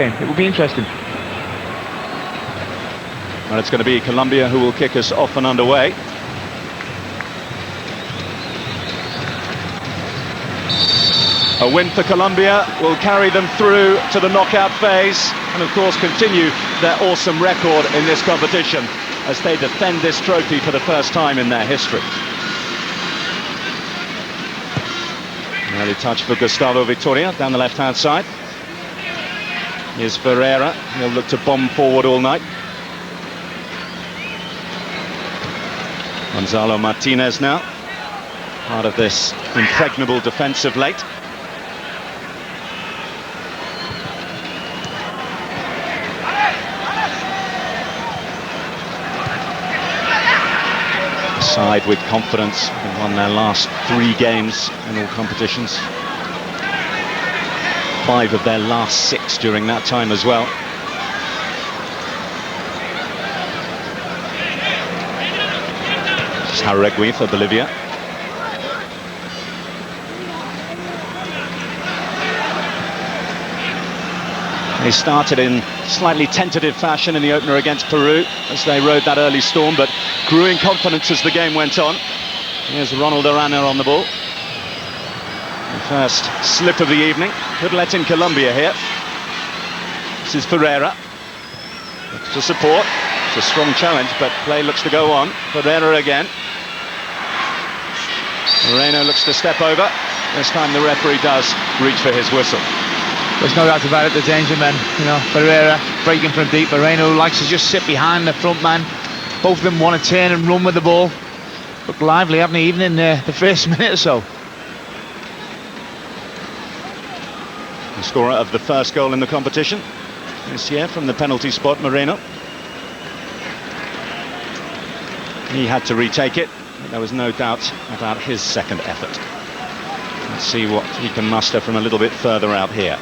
It will be interesting. Well, it's going to be Colombia who will kick us off and underway. A win for Colombia will carry them through to the knockout phase and, of course, continue their awesome record in this competition as they defend this trophy for the first time in their history. An early touch for Gustavo Vitoria down the left-hand side. Here's Ferreira. He'll look to bomb forward all night. Gonzalo Martinez now, part of this impregnable defence of late. Side with confidence and won their last 3 games in all competitions. 5 of their last 6 during that time as well. It's Jauregui for Bolivia. They started in slightly tentative fashion in the opener against Peru as they rode that early storm, but grew in confidence as the game went on. Here's Ronald Arana on the ball. The first slip of the evening. Could let in Colombia here. This is Ferreira. Looks to support. It's a strong challenge, but play looks to go on. Ferreira again. Moreno looks to step over. This time the referee does reach for his whistle. There's no doubt about it, the danger men. You know, Ferreira breaking from deep. Moreno likes to just sit behind the front man. Both of them want to turn and run with the ball. Look lively, haven't they, even in the first minute or so. The scorer of the first goal in the competition this year from the penalty spot, Moreno. He had to retake it, but there was no doubt about his second effort. Let's see what he can muster from a little bit further out here.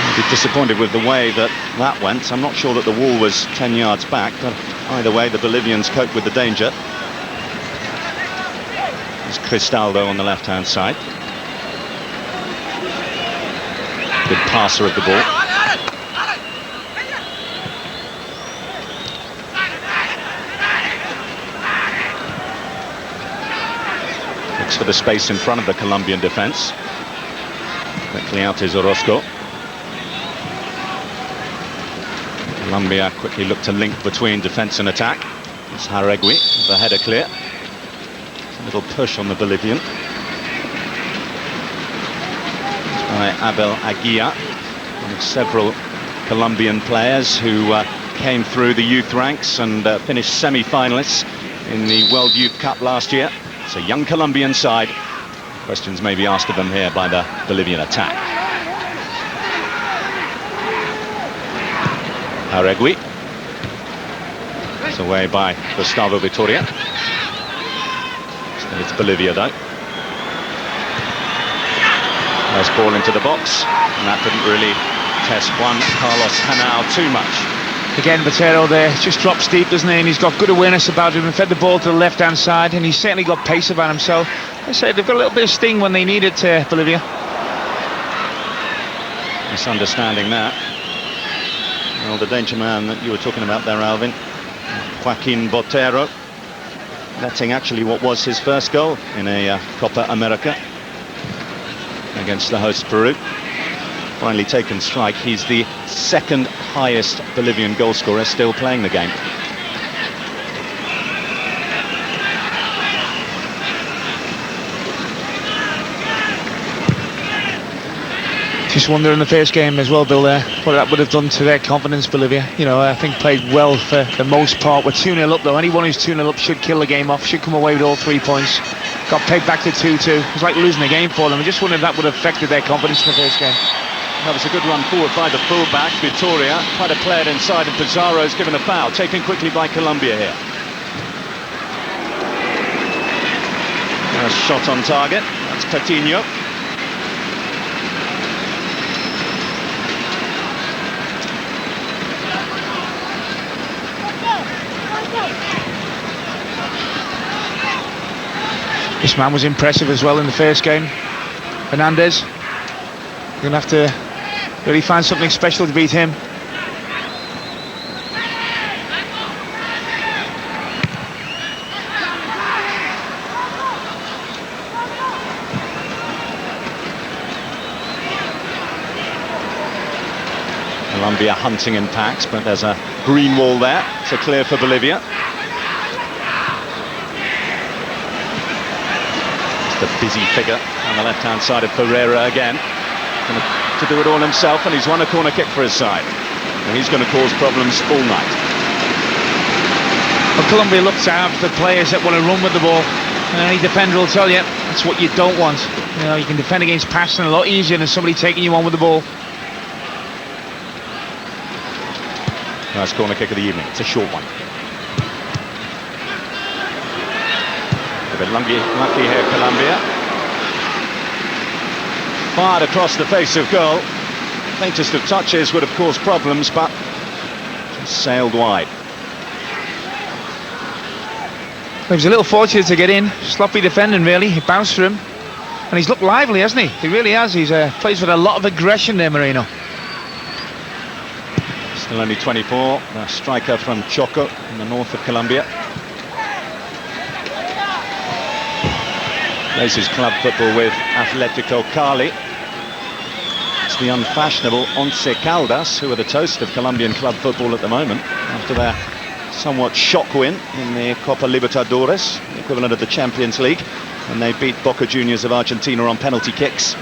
I'd be disappointed with the way that went. I'm not sure that the wall was 10 yards back, but either way the Bolivians coped with the danger. There's Cristaldo on the left-hand side. Good passer of the ball. Looks for the space in front of the Colombian defence. Quickly out is Orozco. Colombia quickly look to link between defence and attack. It's Jauregui, the header clear. A little push on the Bolivian. By Abel Aguilla, one of several Colombian players who came through the youth ranks and finished semi-finalists in the World Youth Cup last year. It's a young Colombian side. Questions may be asked of them here by the Bolivian attack. Jauregui. It's away by Gustavo Vitoria. Still it's Bolivia though. Nice ball into the box, and that didn't really test Juan Carlos Henao too much. Again, Botero there just drops deep, doesn't he? And he's got good awareness about him and fed the ball to the left-hand side, and he's certainly got pace about him. So, I said they've got a little bit of sting when they need it, Bolivia. Misunderstanding that. Well, the danger man that you were talking about there, Alvin, Joaquin Botero, letting actually what was his first goal in a Copa America against the host Peru. Finally taken strike. He's the second highest Bolivian goal scorer still playing the game. Just wonder in the first game as well, Bill, what that would have done to their confidence, Bolivia. You know, I think played well for the most part. We're 2-0 up though. Anyone who's 2-0 up should kill the game off, should come away with all 3 points. Got pegged back to 2-2. It was like losing the game for them. I just wonder if that would have affected their confidence in the first game. That was a good run forward by the fullback, Vitoria. Tried to play it inside, and Pizarro's given a foul. Taken quickly by Colombia here. A shot on target. That's Coutinho. This man was impressive as well in the first game. Hernandez. You're going to have to really find something special to beat him. Colombia hunting in packs, but there's a green wall there to clear for Bolivia. Just a busy figure on the left-hand side of Pereira again. Going to do it all himself, and he's won a corner kick for his side. And he's going to cause problems all night. Well, Colombia looks to have the players that want to run with the ball. And any defender will tell you that's what you don't want. You know, you can defend against passing a lot easier than somebody taking you on with the ball. Nice corner kick of the evening. It's a short one. A bit lucky here, Colombia. Fired across the face of goal. Faintest of touches would have caused problems, but just sailed wide. He was a little fortunate to get in. Sloppy defending, really. He bounced for him. And he's looked lively, hasn't he? He really has. He's plays with a lot of aggression there, Moreno. Still only 24, the striker from Choco in the north of Colombia. Plays his club football with Atletico Cali. It's the unfashionable Once Caldas, who are the toast of Colombian club football at the moment, after their somewhat shock win in the Copa Libertadores, the equivalent of the Champions League, and they beat Boca Juniors of Argentina on penalty kicks.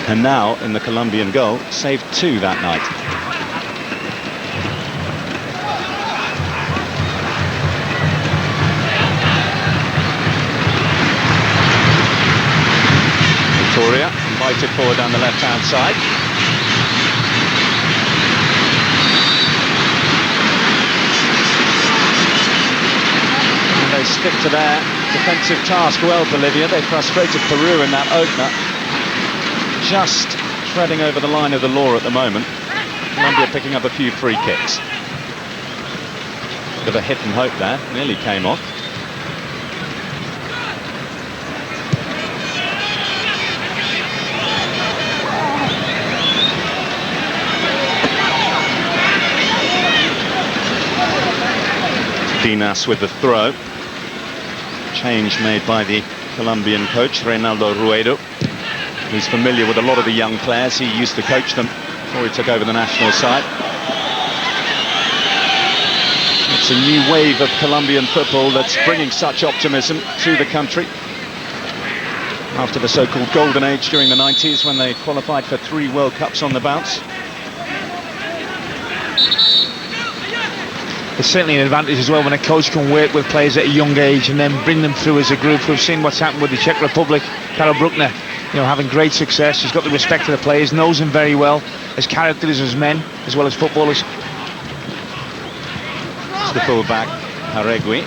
And now, in the Colombian goal, saved 2 that night. Victoria invited forward down the left-hand side. And they stick to their defensive task well, Bolivia. They frustrated Peru in that opener. Just treading over the line of the law at the moment. Colombia picking up a few free kicks. Bit of a hit and hope there, nearly came off. Dinas with the throw. Change made by the Colombian coach, Reynaldo Ruedo. He's familiar with a lot of the young players. He used to coach them before he took over the national side. It's a new wave of Colombian football that's bringing such optimism to the country. After the so-called golden age during the 90s, when they qualified for 3 World Cups on the bounce. It's certainly an advantage as well when a coach can work with players at a young age and then bring them through as a group. We've seen what's happened with the Czech Republic. Karel Bruckner, you know, having great success. He's got the respect of the players, knows them very well, as characters as men, as well as footballers. It's the full-back, Jaregui.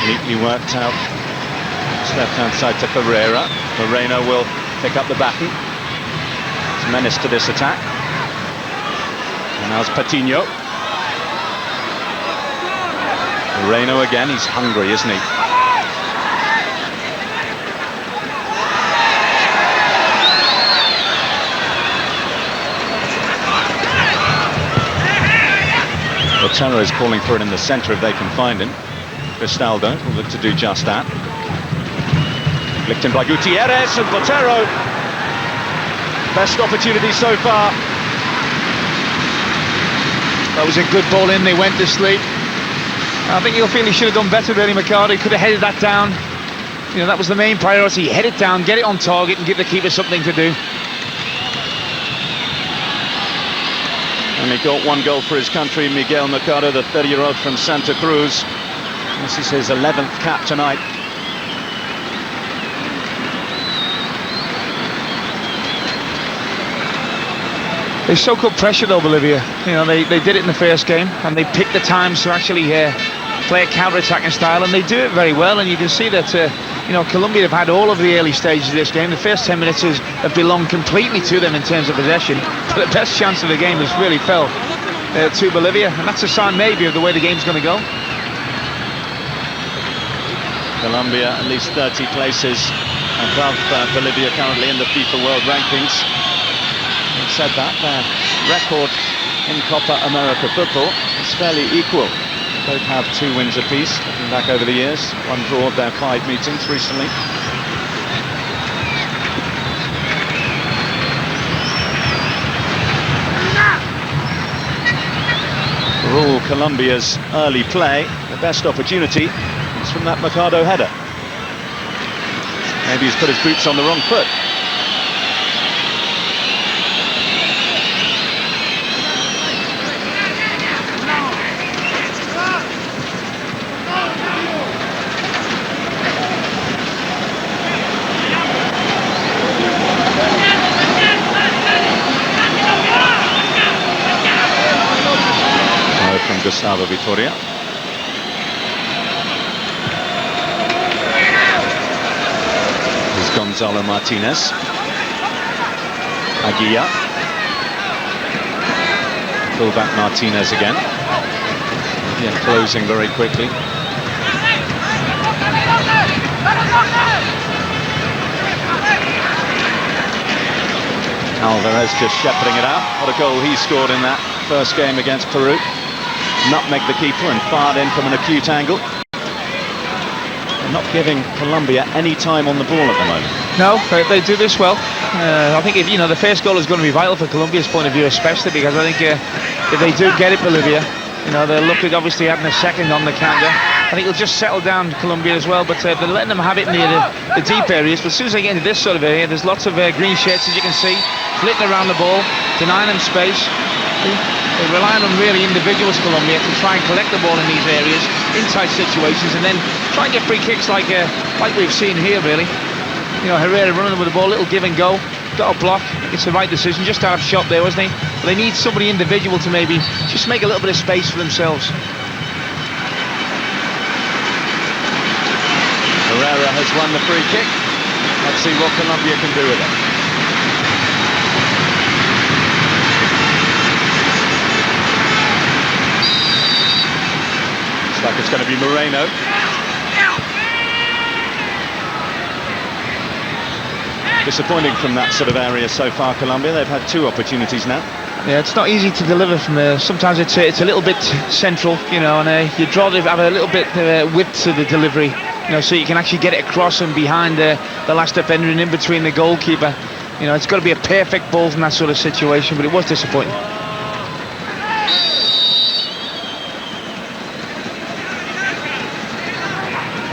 Neatly worked out. It's left-hand side to Pereira. Moreno will pick up the baton. It's a menace to this attack. And now's Patiño. Moreno again, he's hungry, isn't he? Botero is calling for it in the centre if they can find him. Cristaldo will look to do just that. Flicked in by Gutierrez, and Botero. Best opportunity so far. That was a good ball in, they went to sleep. I think you'll feel he should have done better, really, Mercado. He could have headed that down. You know, that was the main priority. Head it down, get it on target, and give the keeper something to do. And he got 1 goal for his country, Miguel Mercado, the 30-year-old from Santa Cruz. This is his 11th cap tonight. They soak up pressure though, Bolivia. You know, they did it in the first game, and they picked the times to actually play a counter-attacking style, and they do it very well. And you can see that you know, Colombia have had all of the early stages of this game. The first 10 minutes have belonged completely to them in terms of possession, but the best chance of the game has really fell to Bolivia, and that's a sign maybe of the way the game's going to go. Colombia at least 30 places above Bolivia currently in the FIFA World Rankings. Having said that, their record in Copa America football is fairly equal. Both have 2 wins apiece, looking back over the years. 1 draw of their 5 meetings recently. For all Colombia's early play, the best opportunity is from that Mercado header. Maybe he's put his boots on the wrong foot. From Gustavo Vitoria. Here's Gonzalo Martinez. Aguilla. Fullback Martinez again. Yeah, closing very quickly. Alvarez just shepherding it out. What a goal he scored in that first game against Peru. Nutmegged the keeper and fired in from an acute angle. They're not giving Colombia any time on the ball at the moment. No, they do this well. I think if the first goal is going to be vital for Colombia's point of view, especially because I think if they do get it, Bolivia, they're looking obviously having a second on the counter. I think it'll just settle down Colombia as well. But they're letting them have it near the deep areas. But as soon as they get into this sort of area, there's lots of green shirts, as you can see, flitting around the ball, denying them space. They're relying on really individuals, Colombia, to try and collect the ball in these areas, in tight situations, and then try and get free kicks like we've seen here, really. Herrera running with the ball, little give and go, got a block. It's the right decision, just out of shot there, wasn't he? But they need somebody individual to maybe just make a little bit of space for themselves. Herrera has won the free kick. Let's see what Colombia can do with it. Like it's going to be Moreno. Disappointing from that sort of area so far, Colombia. They've had 2 opportunities now. Yeah, it's not easy to deliver from there. Sometimes it's a little bit central, and you'd rather have a little bit width to the delivery, so you can actually get it across and behind the last defender and in between the goalkeeper. It's got to be a perfect ball from that sort of situation, but it was disappointing.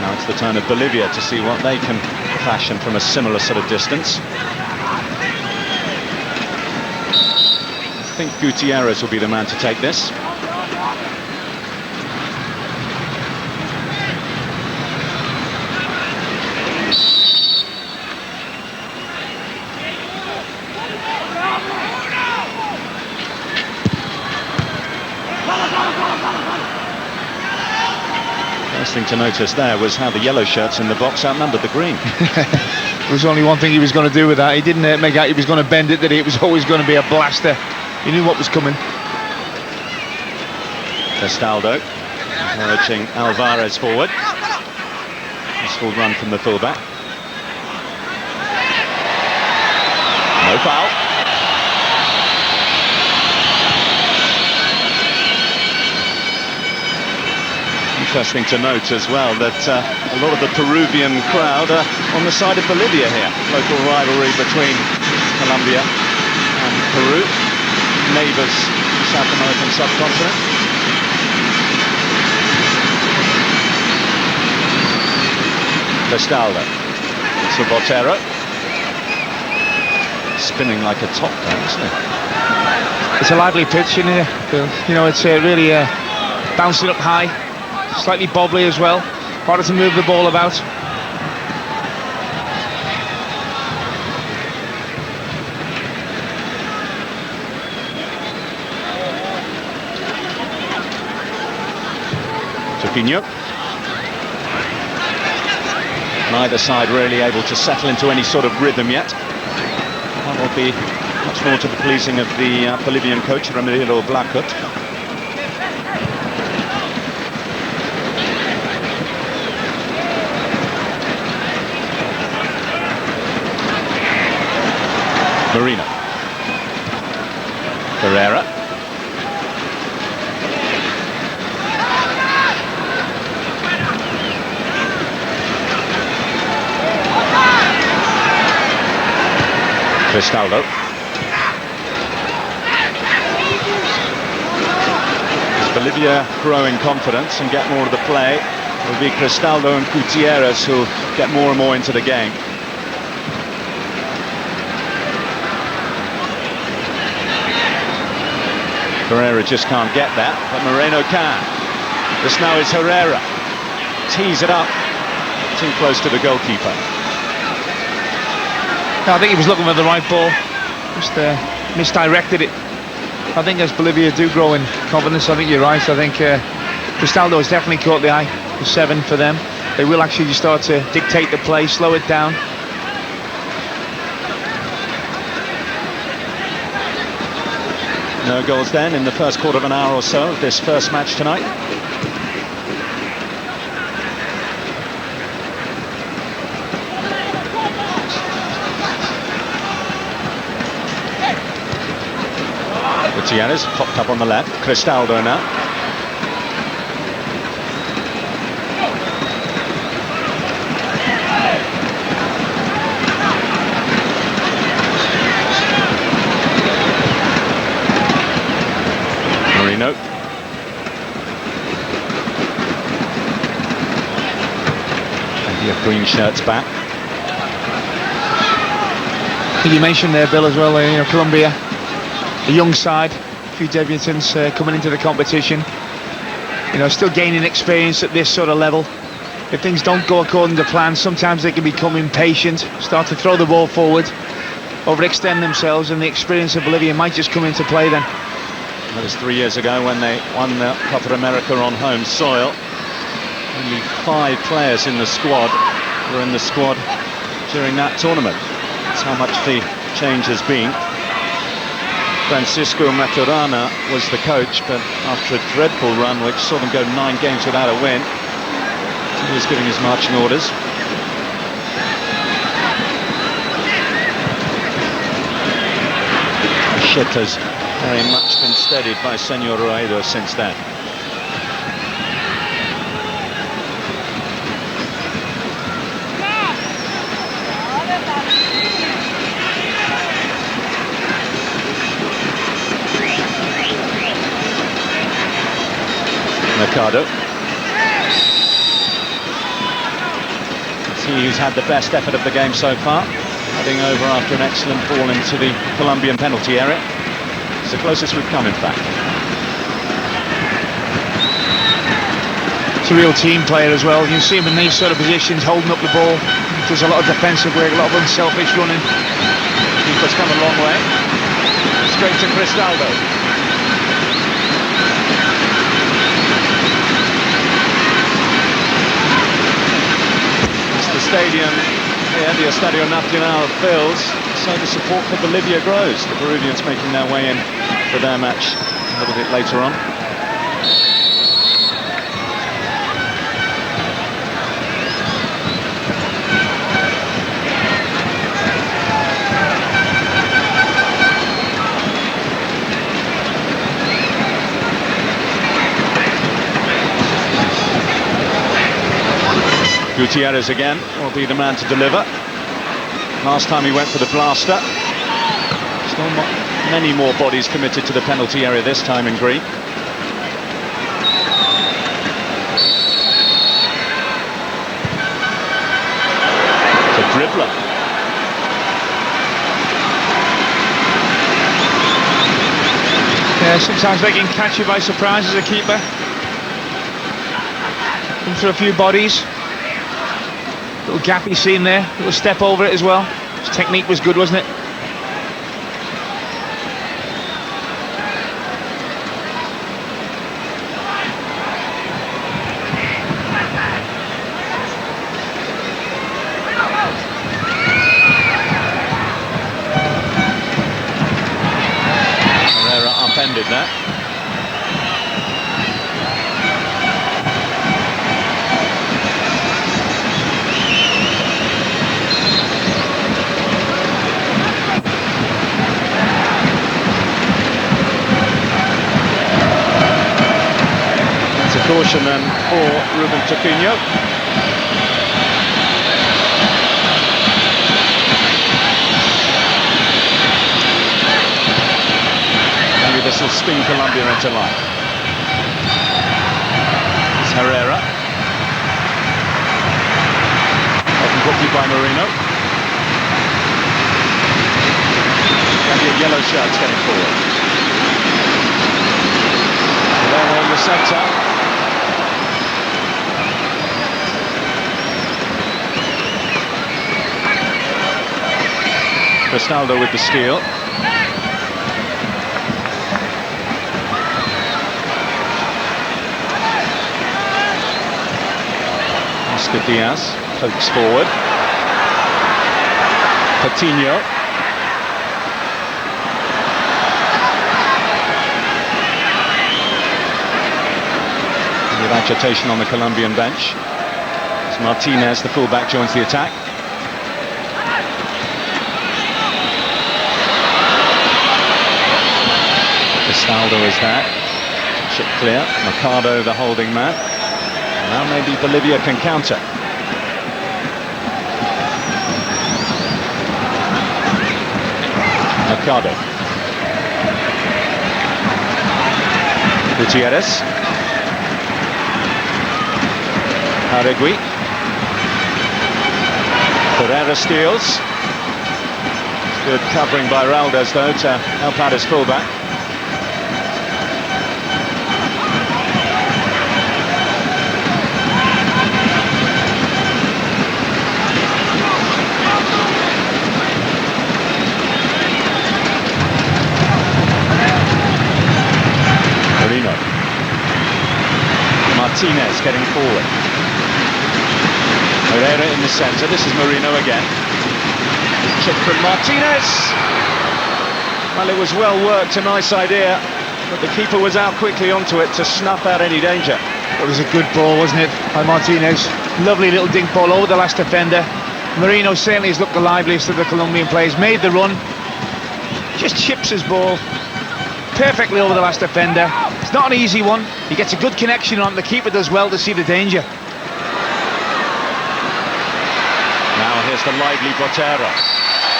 Now it's the turn of Bolivia to see what they can fashion from a similar sort of distance. I think Gutierrez will be the man to take this. First thing to notice there was how the yellow shirts in the box outnumbered the green. There was only one thing he was going to do with that. He didn't make out he was going to bend it, that it was always going to be a blaster. He knew what was coming. Castaldo encouraging Alvarez forward. Useful run from the fullback. No foul. Interesting to note as well that a lot of the Peruvian crowd are on the side of Bolivia here. Local rivalry between Colombia and Peru, neighbours in the South American subcontinent. Castaldo, to Botero. Spinning like a top down, isn't it? It's a lively pitch in here, Bill. It's really bouncing up high. Slightly bobbly as well, harder to move the ball about. Topinho. Neither side really able to settle into any sort of rhythm yet. That will be much more to the pleasing of the Bolivian coach, Remedios Blackut. Marino. Ferreira. Cristaldo. As Bolivia grow in confidence and get more of the play, it will be Cristaldo and Gutierrez who get more and more into the game. Ferreira just can't get that, but Moreno can. This now is Herrera. Tees it up. Too close to the goalkeeper. I think he was looking for the right ball. Just misdirected it. I think as Bolivia do grow in confidence, I think you're right. I think Cristaldo has definitely caught the eye. The 7 for them. They will actually start to dictate the play, slow it down. No goals then in the first quarter of an hour or so of this first match tonight. Gutierrez popped up on the left. Cristaldo now. Marino. Plenty of green shirts back. You mentioned there, Bill, as well, Colombia, a young side, a few debutants coming into the competition, still gaining experience at this sort of level. If things don't go according to plan, sometimes they can become impatient, start to throw the ball forward, overextend themselves, and the experience of Bolivia might just come into play then. That was 3 years ago when they won the Copa America on home soil. Only 5 players in the squad were in the squad during that tournament. That's how much the change has been. Francisco Maturana was the coach, but after a dreadful run which saw them go 9 games without a win, he was giving his marching orders. Shit has very much been steadied by Senor Ruedo since then. Mercado. See who's had the best effort of the game so far, heading over after an excellent ball into the Colombian penalty area. It's the closest we've come, in fact. It's a real team player as well. You see him in these sort of positions, holding up the ball. Does a lot of defensive work, a lot of unselfish running. Keeper's come a long way. Straight to Cristaldo. As the stadium here, the Estadio Nacional, fills, so the support for Bolivia grows. The Peruvians making their way in for their match a little bit later on. Gutierrez again will be the man to deliver. Last time he went for the blaster. Still many more bodies committed to the penalty area this time in green. It's a dribbler. Yeah, sometimes they can catch you by surprise as a keeper. Come through a few bodies. Little gap he's seen there, little step over it as well. His technique was good, wasn't it? Herrera upended that. caution then for Ruben Coutinho. Maybe this will sting Colombia into life. It's Herrera. Often quickly by Marino. Maybe a yellow shirt's getting forward. There in the centre. Cristaldo with the steal. Oscar Diaz pokes forward. Coutinho. With agitation on the Colombian bench. As Martinez, the fullback, joins the attack. Cristaldo is there. Chip clear. Mercado, the holding man. And now maybe Bolivia can counter. Mercado. Gutierrez. Haregui. Pereira steals. Good covering by Raldez though to help out his fullback. Marino. Martinez getting forward. Herrera in the centre, this is Marino again. Chip from Martinez. Well, it was well worked, a nice idea, but the keeper was out quickly onto it to snuff out any danger. It was a good ball, wasn't it, by Martinez? Lovely little dink ball over the last defender. Marino certainly has looked the liveliest of the Colombian players. Made the run, just chips his ball perfectly over the last defender. It's not an easy one. He gets a good connection on. The keeper does well to see the danger. Now here's the lively Botero.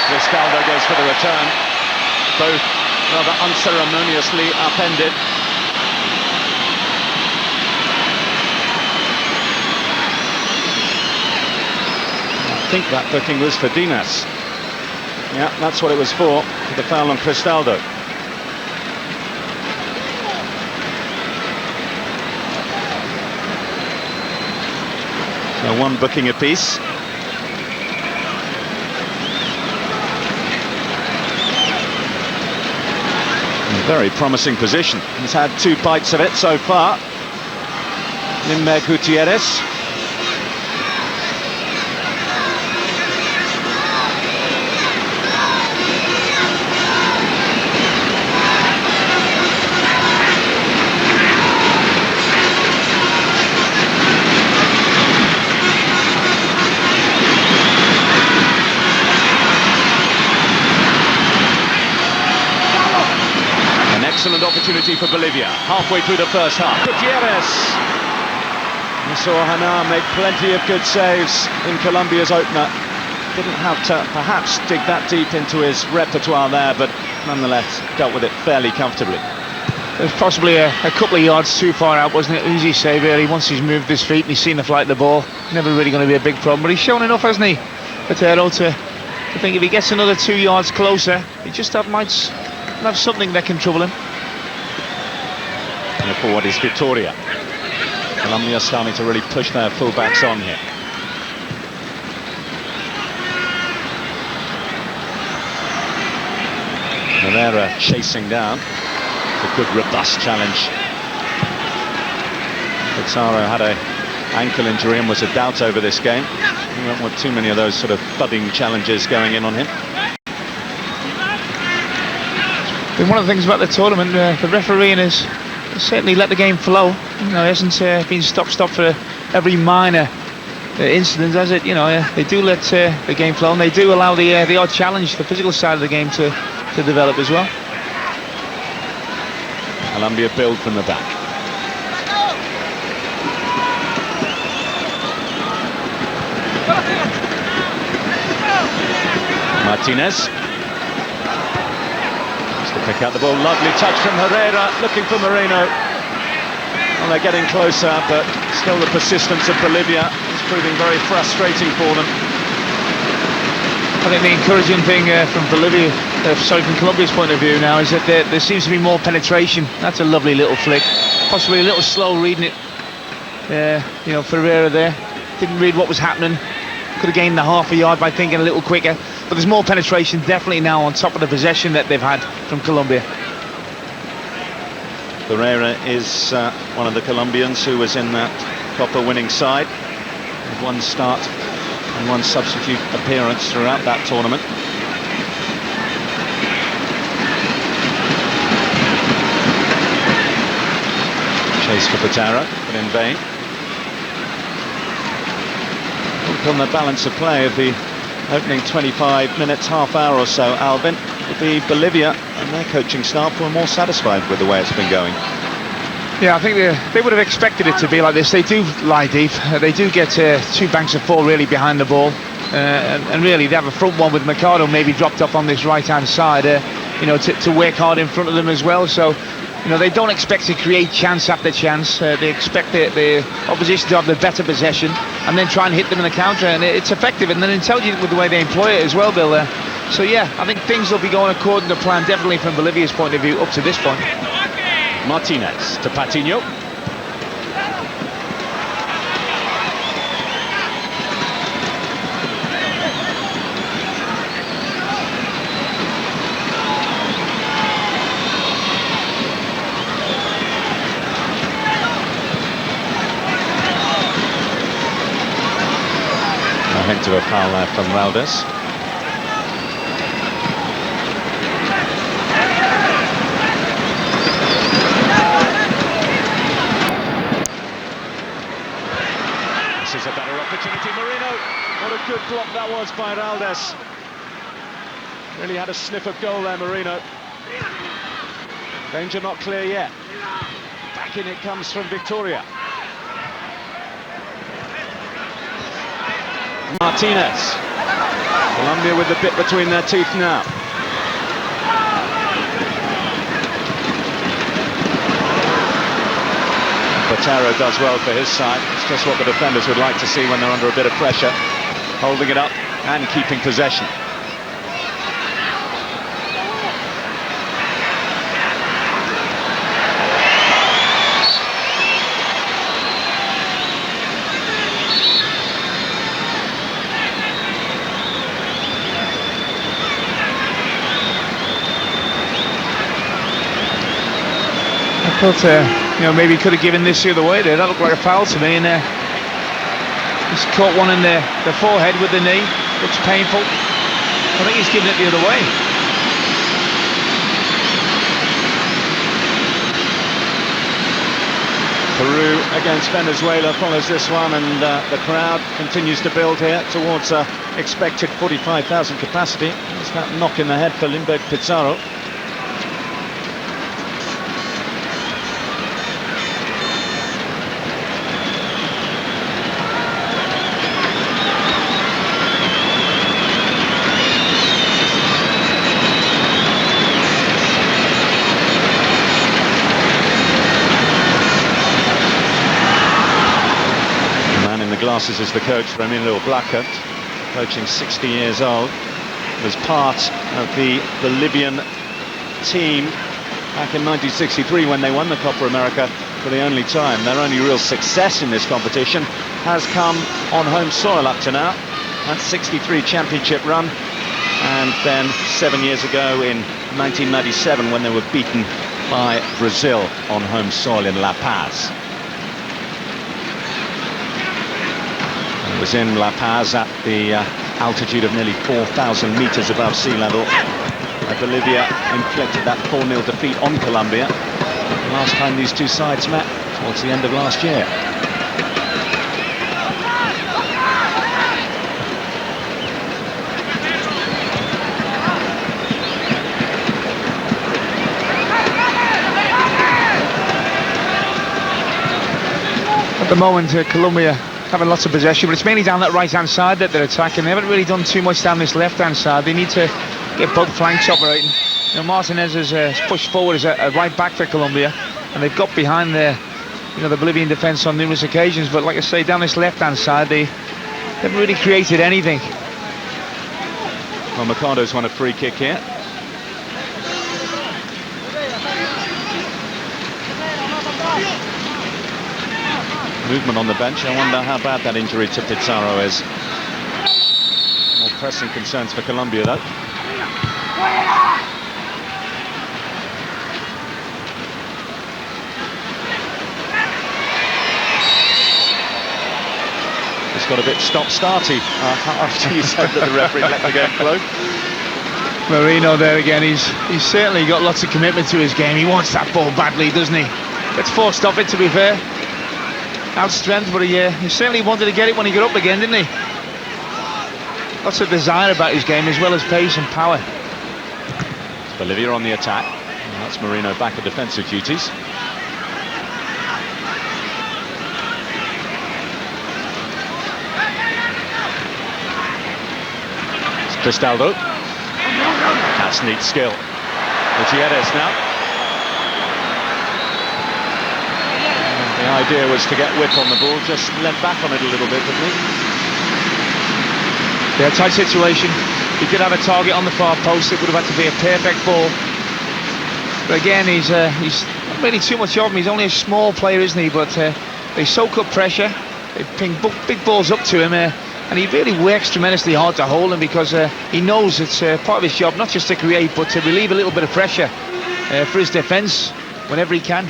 Cristaldo goes for the return. Both rather unceremoniously upended. I think that booking was for Dinas. Yeah, that's what it was for the foul on Cristaldo. So one booking apiece. Very promising position. He's had 2 bites of it so far. Limber Gutierrez. Excellent opportunity for Bolivia, halfway through the first half. Gutierrez! We saw Haná make plenty of good saves in Colombia's opener. Didn't have to perhaps dig that deep into his repertoire there, but nonetheless dealt with it fairly comfortably. It was possibly a couple of yards too far out, wasn't it? Easy save early. Once he's moved his feet and he's seen the flight of the ball, never really going to be a big problem. But he's shown enough, hasn't he, Botero, to think if he gets another 2 yards closer, he just might have something that can trouble him. And forward is Vitoria. Colombia starting to really push their fullbacks on here. Herrera chasing down. It's a good robust challenge. Pizarro had an ankle injury and was a doubt over this game. We don't want too many of those sort of budding challenges going in on him. Been one of the things about the tournament, the refereeing is certainly let the game flow. You know, it hasn't been stop for every minor incident, has it? You know, they do let the game flow, and they do allow the odd challenge, the physical side of the game to develop as well. Colombia build from the back. Martinez. Just to pick out the ball. Lovely touch from Herrera, looking for Moreno. Well, they're getting closer, but still the persistence of Bolivia is proving very frustrating for them. I think the encouraging thing from from Colombia's point of view now is that there seems to be more penetration. That's a lovely little flick. Possibly a little slow reading it. You know, Ferreira there didn't read what was happening. Could have gained the half a yard by thinking a little quicker. But there's more penetration definitely now on top of the possession that they've had from Colombia. Ferreira is one of the Colombians who was in that Copa winning side, with one start and one substitute appearance throughout that tournament. Chase for Patara, but in vain. Look on the balance of play of the opening 25 minutes, half hour or so, Alvin, would be Bolivia and their coaching staff were more satisfied with the way it's been going. Yeah, I think they would have expected it to be like this. They do lie deep. They do get two banks of four really behind the ball. And really, they have a front one with Mercado maybe dropped up on this right-hand side, you know, to work hard in front of them as well. So, you know, they don't expect to create chance after chance. They expect the opposition to have the better possession and then try and hit them in the counter. And it's effective and then intelligent with the way they employ it as well, Bill. So, yeah, I think things will be going according to plan, definitely from Bolivia's point of view up to this point. Martinez to Patiño. A hint of a foul there from Raldez. This is a better opportunity. Moreno, what a good block that was by Raldez. Really had a sniff of goal there, Moreno. Danger not clear yet. Back in it comes from Victoria. Martinez. Colombia with the bit between their teeth now. Patara does well for his side. It's just what the defenders would like to see when they're under a bit of pressure. Holding it up and keeping possession. I thought, you know, maybe he could have given this the other way there. That looked like a foul to me. And he's caught one in the forehead with the knee. Looks painful. I think he's given it the other way. Peru against Venezuela follows this one, and the crowd continues to build here towards expected 45,000 capacity. It's that knock in the head for Lindbergh Pizarro. Glasses is the coach, Ramiro Blackert, approaching 60 years old. Was part of the Bolivian team back in 1963 when they won the Copa America for the only time. Their only real success in this competition has come on home soil up to now. That 63 championship run, and then 7 years ago in 1997 when they were beaten by Brazil on home soil in La Paz. It was in La Paz at the altitude of nearly 4,000 meters above sea level. Bolivia inflicted that 4-0 defeat on Colombia. Last time these two sides met, towards the end of last year. At the moment, Colombia having lots of possession, but it's mainly down that right-hand side that they're attacking. They haven't really done too much down this left-hand side. They need to get both flanks operating. You know, Martinez has pushed forward as a right back for Colombia, and they've got behind the Bolivian defence on numerous occasions. But like I say, down this left-hand side, they haven't really created anything. Well, Mercado's won a free kick here. Movement on the bench. I wonder how bad that injury to Pizarro is. More pressing concerns for Colombia, though. It's got a bit stop-starty after you said that the referee let the game flow. Marino there again. He's certainly got lots of commitment to his game. He wants that ball badly, doesn't he? Gets forced off it, to be fair. Out strength, but he certainly wanted to get it when he got up again, didn't he? Lots of desire about his game, as well as pace and power. It's Bolivia on the attack. And that's Marino back at defensive duties. It's Cristaldo. That's neat skill. Gutierrez now. The idea was to get whip on the ball, just leant back on it a little bit, didn't he? Yeah, tight situation. He could have a target on the far post. It would have had to be a perfect ball. But again, he's not really too much of him. He's only a small player, isn't he? But they soak up pressure. They ping big balls up to him, and he really works tremendously hard to hold him, because he knows it's part of his job not just to create, but to relieve a little bit of pressure for his defence whenever he can.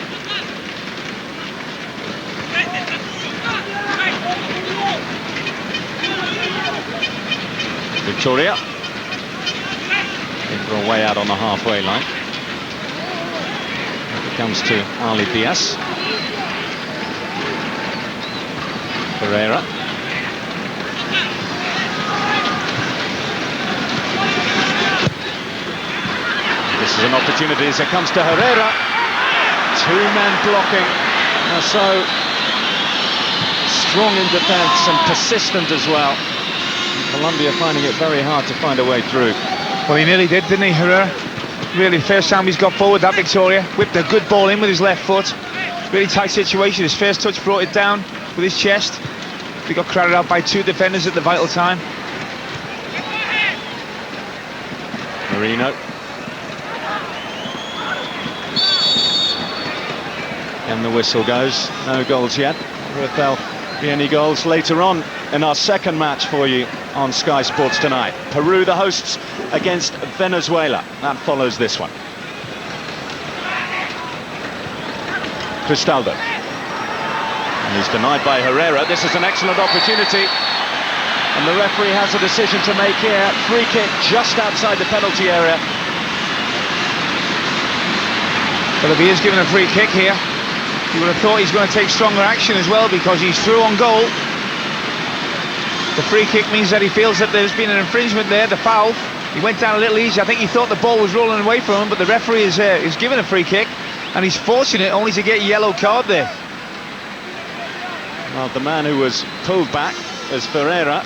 Victoria in for a way out on the halfway line. It comes to Ali Diaz. Pereira. This is an opportunity as it comes to Herrera. Two men blocking. They're so strong in defence and persistent as well. Colombia finding it very hard to find a way through. Well, he nearly did, didn't he, Herrera? Really, first time he's got forward, that Victoria. Whipped a good ball in with his left foot. Really tight situation. His first touch brought it down with his chest. He got crowded out by two defenders at the vital time. Marino. And the whistle goes. No goals yet. If there'll be any goals later on in our second match for you on Sky Sports tonight. Peru, the hosts, against Venezuela. That follows this one. Cristaldo. And he's denied by Herrera. This is an excellent opportunity. And the referee has a decision to make here. Free kick just outside the penalty area. Well, if he is given a free kick here, you would have thought he's going to take stronger action as well, because he's through on goal. The free kick means that he feels that there's been an infringement there, the foul. He went down a little easy. I think he thought the ball was rolling away from him, but the referee is given a free kick, and he's fortunate only to get a yellow card there. Well, the man who was pulled back is Ferreira.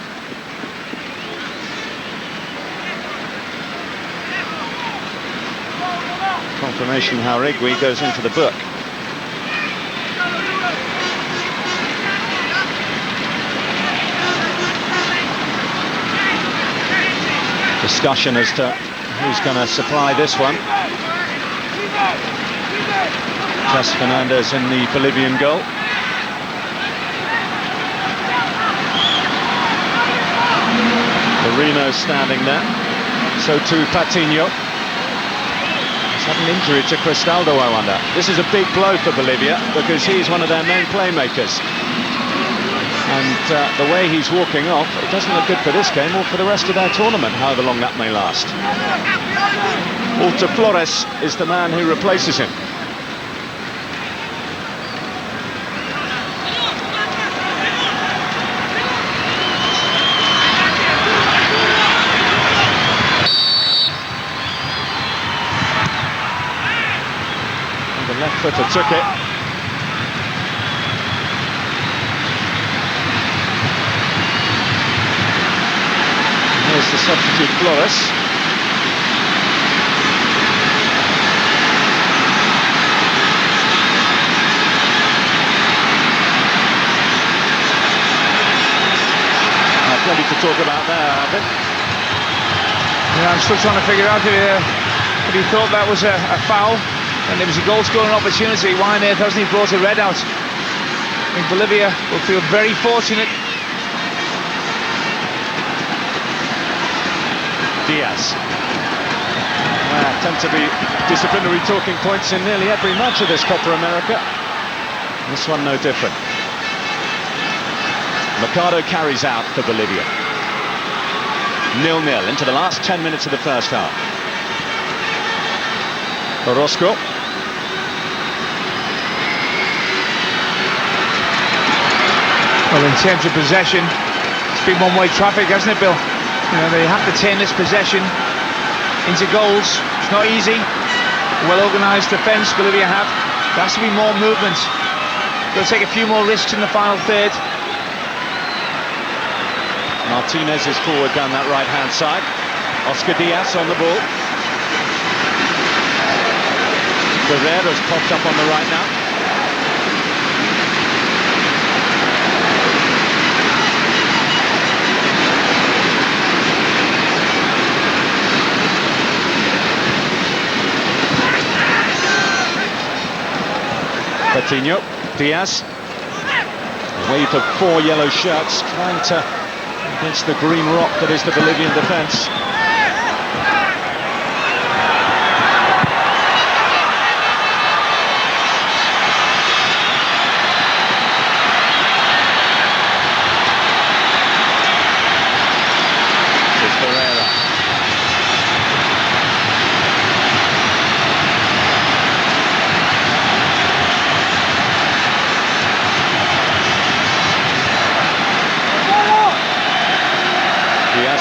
Confirmation Jauregui goes into the book. Discussion as to who's going to supply this one. Jess Fernandez in the Bolivian goal. Marino standing there. So too Patiño. He's had an injury to Cristaldo, I wonder. This is a big blow for Bolivia, because he's one of their main playmakers. And the way he's walking off, it doesn't look good for this game or for the rest of their tournament, however long that may last. Walter Flores is the man who replaces him. And the left footer took it. substitute Flores. Plenty to talk about there, I think. Yeah, I'm still trying to figure out if he thought that was a foul and it was a goal-scoring opportunity. Why on earth hasn't he brought a red out? I think Bolivia will feel very fortunate. Diaz. Tend to be disciplinary talking points in nearly every match of this Copa America. This one no different. Mercado carries out for Bolivia. 0-0 into the last 10 minutes of the first half. Orozco. Well, in terms of possession, it's been one-way traffic, hasn't it, Bill? You know, they have to turn this possession into goals. It's not easy. Well-organised defence Bolivia have. There has to be more movement. They'll take a few more risks in the final third. Martinez is forward down that right-hand side. Oscar Diaz on the ball. Guerrero's popped up on the right now. Coutinho, Diaz. A wave of 4 yellow shirts trying to against the green rock that is the Bolivian defence. It's Pereira.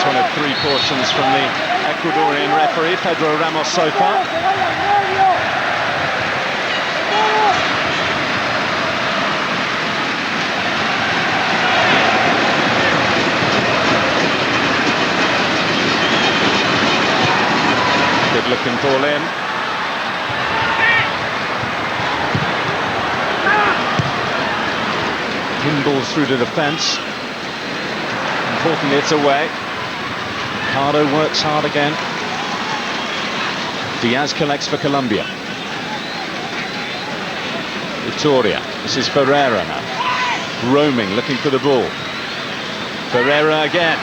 One of 3 cautions from the Ecuadorian referee, Pedro Ramos, so far. Good looking ball in. Pinballs through the defence. Importantly, it's away. Ricardo works hard again. Diaz collects for Colombia. Victoria. This is Ferreira now. Roaming, looking for the ball. Ferreira again.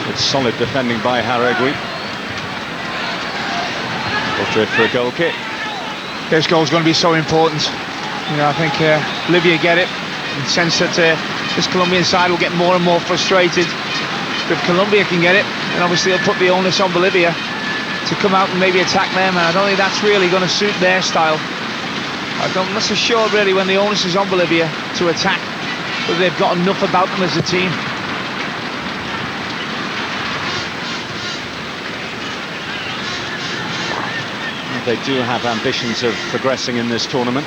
It's solid defending by Jaregui. Ultra for a goal kick. This goal's going to be so important. You know, I think Bolivia get it. In the sense that this Colombian side will get more and more frustrated. But if Colombia can get it, then obviously they'll put the onus on Bolivia to come out and maybe attack them, and I don't think that's really going to suit their style. I'm not so sure really when the onus is on Bolivia to attack, whether they've got enough about them as a team. They do have ambitions of progressing in this tournament.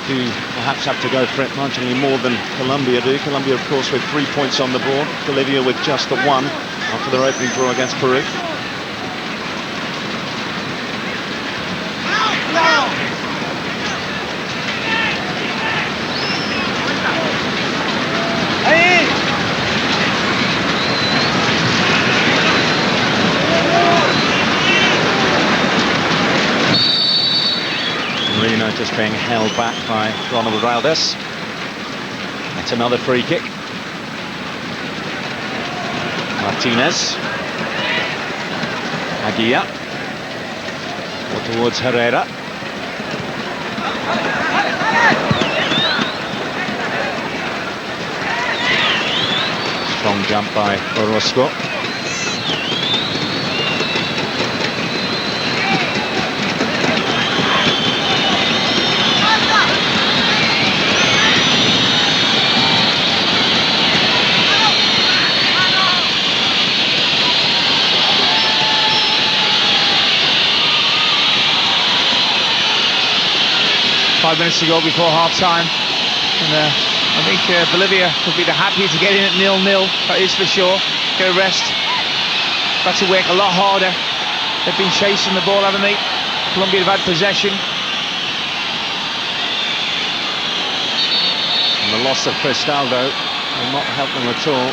Do perhaps have to go for it marginally more than Colombia do. Colombia, of course, with 3 points on the board. Bolivia with just the 1 after their opening draw against Peru. Just being held back by Ronald Raldes. That's another free kick. Martinez. Aguilla. Or towards Herrera. Strong jump by Orozco. Five minutes to go before half-time, and I think Bolivia would be the happier to get in at 0-0, that is for sure. Get a rest. Got to work a lot harder. They've been chasing the ball, haven't they? Colombia have had possession. And the loss of Cristaldo will not help them at all.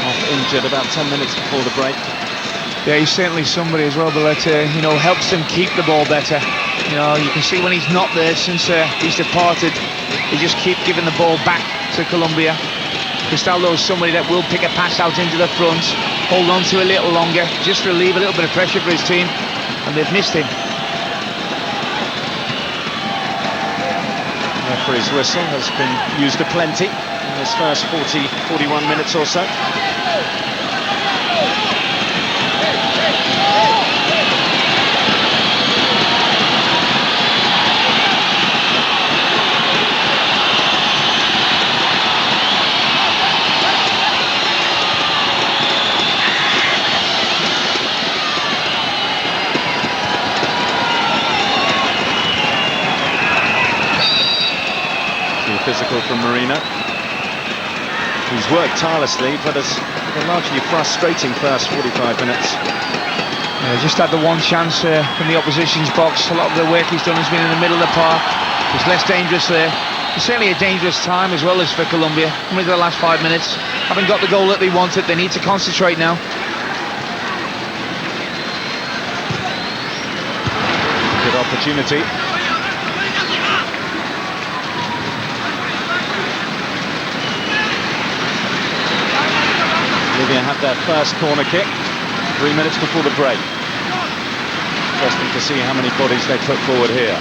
Off injured about 10 minutes before the break. Yeah, he's certainly somebody as well, but that you know, helps them keep the ball better. You know, you can see when he's not there since he's departed, they just keep giving the ball back to Colombia. Cristaldo is somebody that will pick a pass out into the front, hold on to a little longer, just relieve a little bit of pressure for his team, and they've missed him. Referee's whistle has been used aplenty in this first 41 minutes or so. Physical from Marino, who's worked tirelessly, but has a largely frustrating first 45 minutes. Just had the one chance from the opposition's box. A lot of the work he's done has been in the middle of the park. It's less dangerous there. It's certainly a dangerous time as well as for Colombia. Coming to the last 5 minutes, haven't got the goal that they wanted. They need to concentrate now. Good opportunity. Bolivia had their first corner kick 3 minutes before the break. Interesting to see how many bodies they put forward here.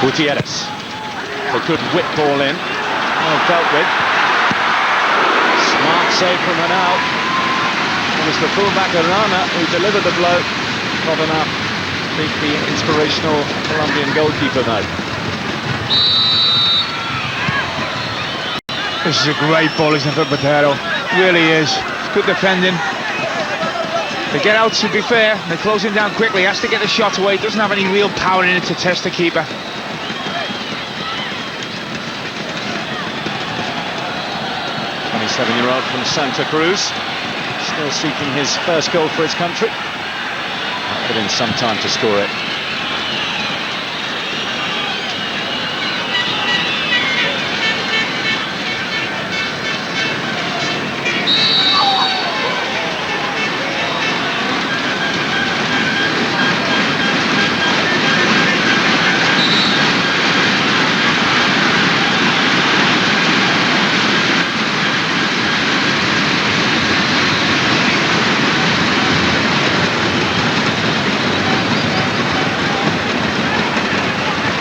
Gutierrez. A good whip ball in. Well dealt with. Smart save from Ronaldo. It was the fullback Arana who delivered the blow. Not enough. Beat the inspirational Colombian goalkeeper though. This is a great ball, isn't it, for Botero? Really is. Good defending. They get out, to be fair. They're closing down quickly. Has to get the shot away. Doesn't have any real power in it to test the keeper. The 27-year-old from Santa Cruz. Still seeking his first goal for his country. Put in some time to score it.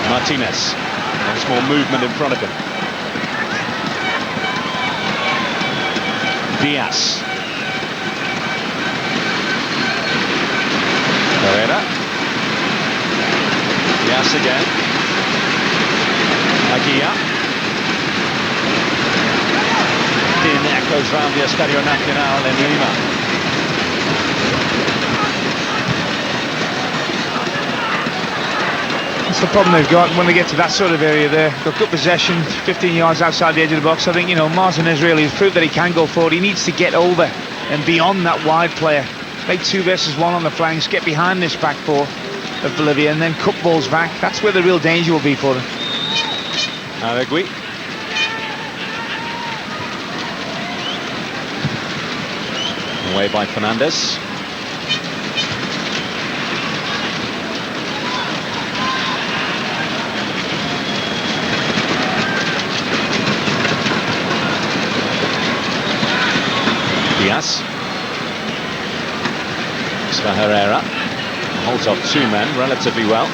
Martinez. There's more movement in front of him. Diaz. Herrera. Diaz again. Aguilla. In echoes round the Estadio Nacional in Lima. That's the problem they've got when they get to that sort of area there. They've got possession 15 yards outside the edge of the box. I think, you know, Martinez really has proved that he can go forward. He needs to get over and beyond that wide player. Make 2 versus 1 on the flanks, get behind this back four of Bolivia and then cut balls back. That's where the real danger will be for them. Aregui. Away by Fernandez. Diaz. It's for Herrera. Holds off 2 men relatively well.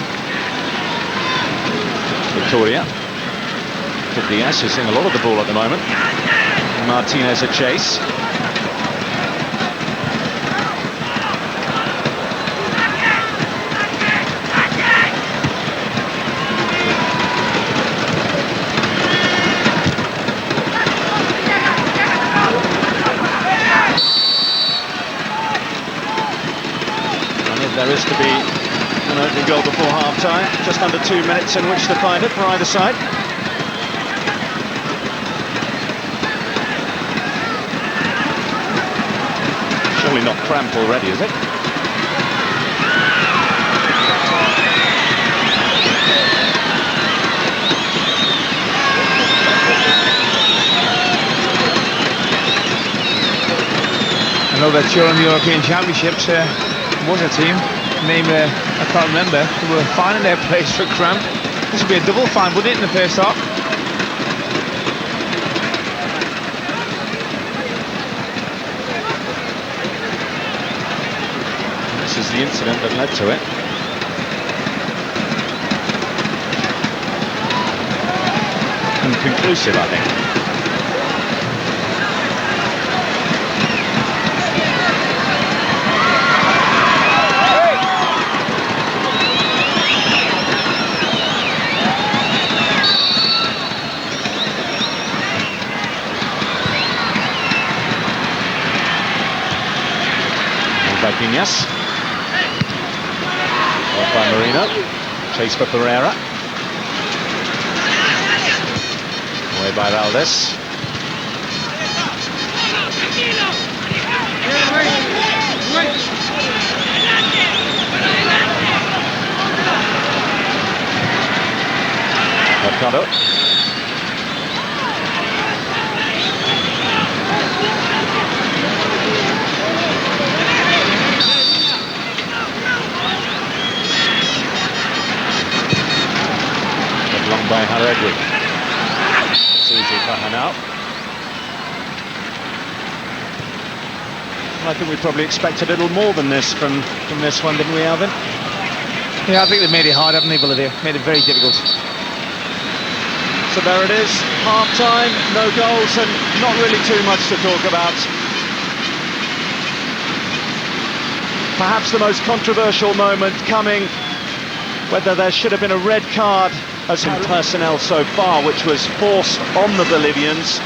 Victoria. To Diaz, who's seeing a lot of the ball at the moment. Martinez a chase. supposed to be an opening goal before half-time. Just under 2 minutes in which to find it for either side. Surely not cramp already, is it? I know that during the European Championships was a team, name I can't remember, who were finding their place for cramp. This would be a double fine, wouldn't it, in the first half? This is the incident that led to it. Inconclusive, I think. By Piñas. Off by Marino. Chase for Pereira. Away by Valdez. Mercado. Long by Haregui. It's easy for Hanau. I think we probably expected a little more than this from this one, didn't we, Alvin? Yeah, I think they made it hard, haven't they, Bolivia? Made it very difficult. So there it is, half-time, no goals and not really too much to talk about. Perhaps the most controversial moment coming, whether there should have been a red card as in personnel so far, which was forced on the Bolivians.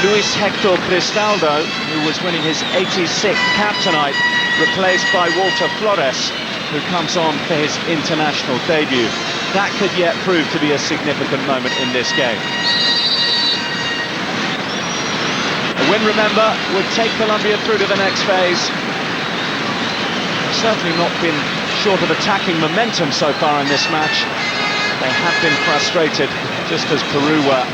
Luis Hector Cristaldo, who was winning his 86th cap tonight, replaced by Walter Flores, who comes on for his international debut. That could yet prove to be a significant moment in this game. A win, remember, would take Colombia through to the next phase. Certainly not been short of attacking momentum so far in this match. They have been frustrated, just as Peru were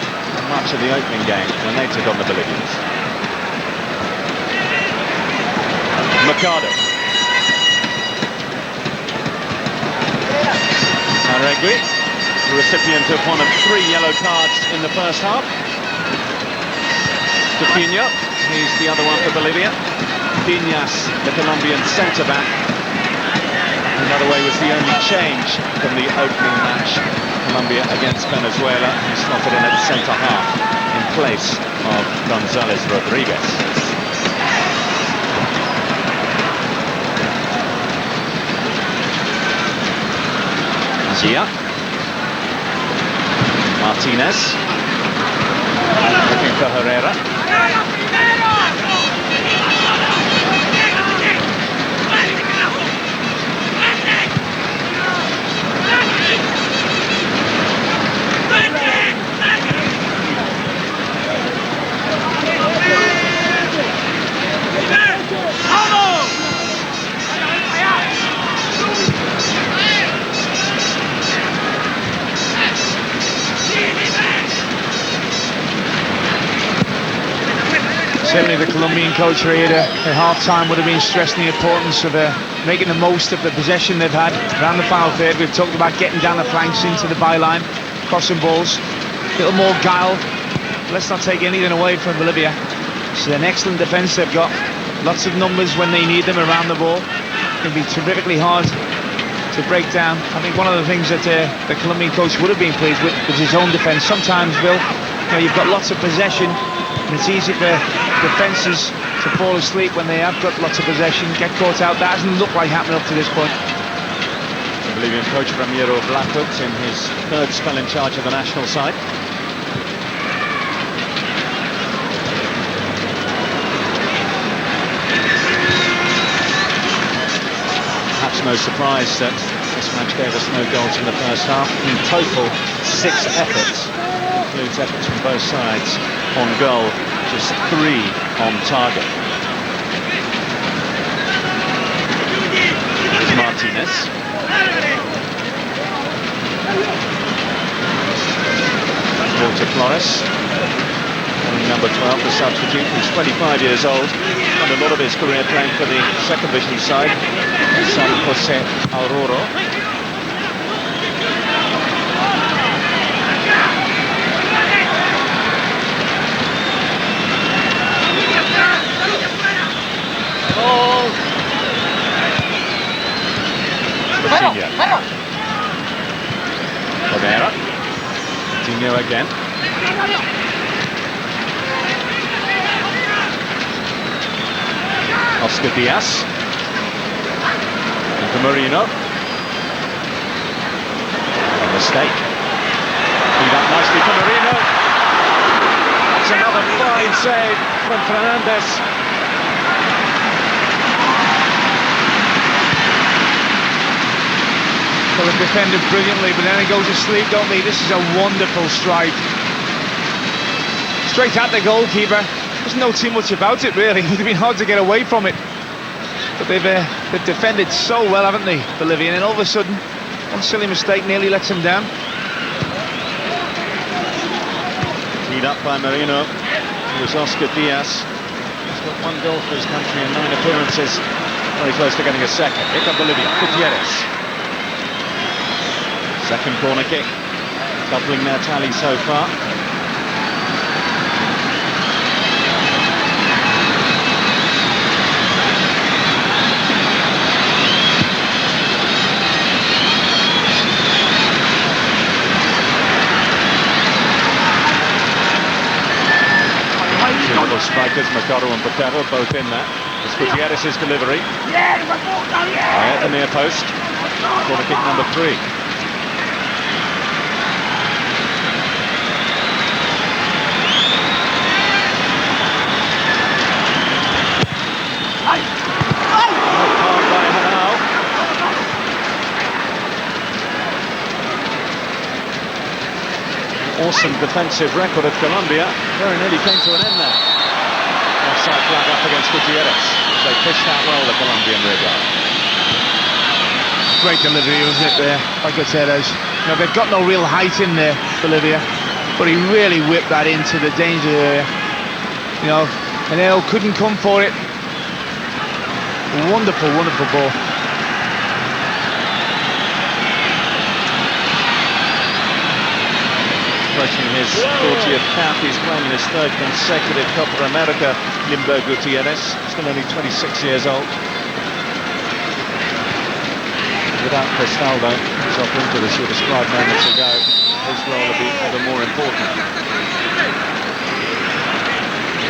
much of the opening game when they took on the Bolivians. Mercado. Haregui, the recipient of one of 3 yellow cards in the first half. Pino, he's the other one for Bolivia. Piñas, the Colombian centre-back. Another way was the only change from the opening match, Colombia against Venezuela, who slotted in at centre-half in place of González Rodríguez. Gia. Martinez. Looking for Herrera. Certainly the Colombian coach here at half-time would have been stressing the importance of making the most of the possession they've had around the final third. We've talked about getting down the flanks into the byline, crossing balls, a little more guile. Let's not take anything away from Bolivia. It's an excellent defence they've got. Lots of numbers when they need them around the ball. It can be terrifically hard to break down. I think one of the things that the Colombian coach would have been pleased with was his own defence. Sometimes, Bill, you've got lots of possession, and it's easy for defences to fall asleep when they have got lots of possession, get caught out. That hasn't looked like happening up to this point. The Bolivian coach Ramiro Blackwood in his 3rd spell in charge of the national side. no surprise that this match gave us no goals in the first half. In total, 6 efforts, includes efforts from both sides on goal, just 3 on target. Here's Martinez. Walter Flores, number 12, the substitute. He's 25 years old. Spent a lot of his career playing for the second division side, San Jose Aurora. Coutinho. Coutinho again. Oscar Diaz. Into Marino. A mistake. Cleaned up nicely for Marino. That's another fine save from Fernandez. Well, they've defended brilliantly, but then it goes to sleep, don't they? This is a wonderful strike. Straight at the goalkeeper. Doesn't know too much about it, really. It would have been hard to get away from it. But they've defended so well, haven't they, Bolivia? And then all of a sudden, one silly mistake nearly lets them down. Teed up by Marino. It was Oscar Diaz. He's got 1 goal for his country in 9 appearances. Very close to getting a second. Here comes Bolivia. Gutierrez. Second corner kick, doubling their tally so far. Two little strikers, Mercado and Botero, both in there. It's Gutierrez's delivery. At the near post. Corner kick number 3. Awesome defensive record of Colombia. Very nearly came to an end there. Offside flag up against Gutierrez. They fished out well, the Colombian rear. Great delivery, wasn't it, there, by Gutierrez. You know, they've got no real height in there, Bolivia, but he really whipped that into the danger area. You know, and Enel couldn't come for it. Wonderful, wonderful ball. Approaching his 40th cap, he's playing in his 3rd consecutive Copa America. Limbo Gutierrez, still only 26 years old. Without Cristaldo, who's off into this you described moments ago, his role will be ever more important.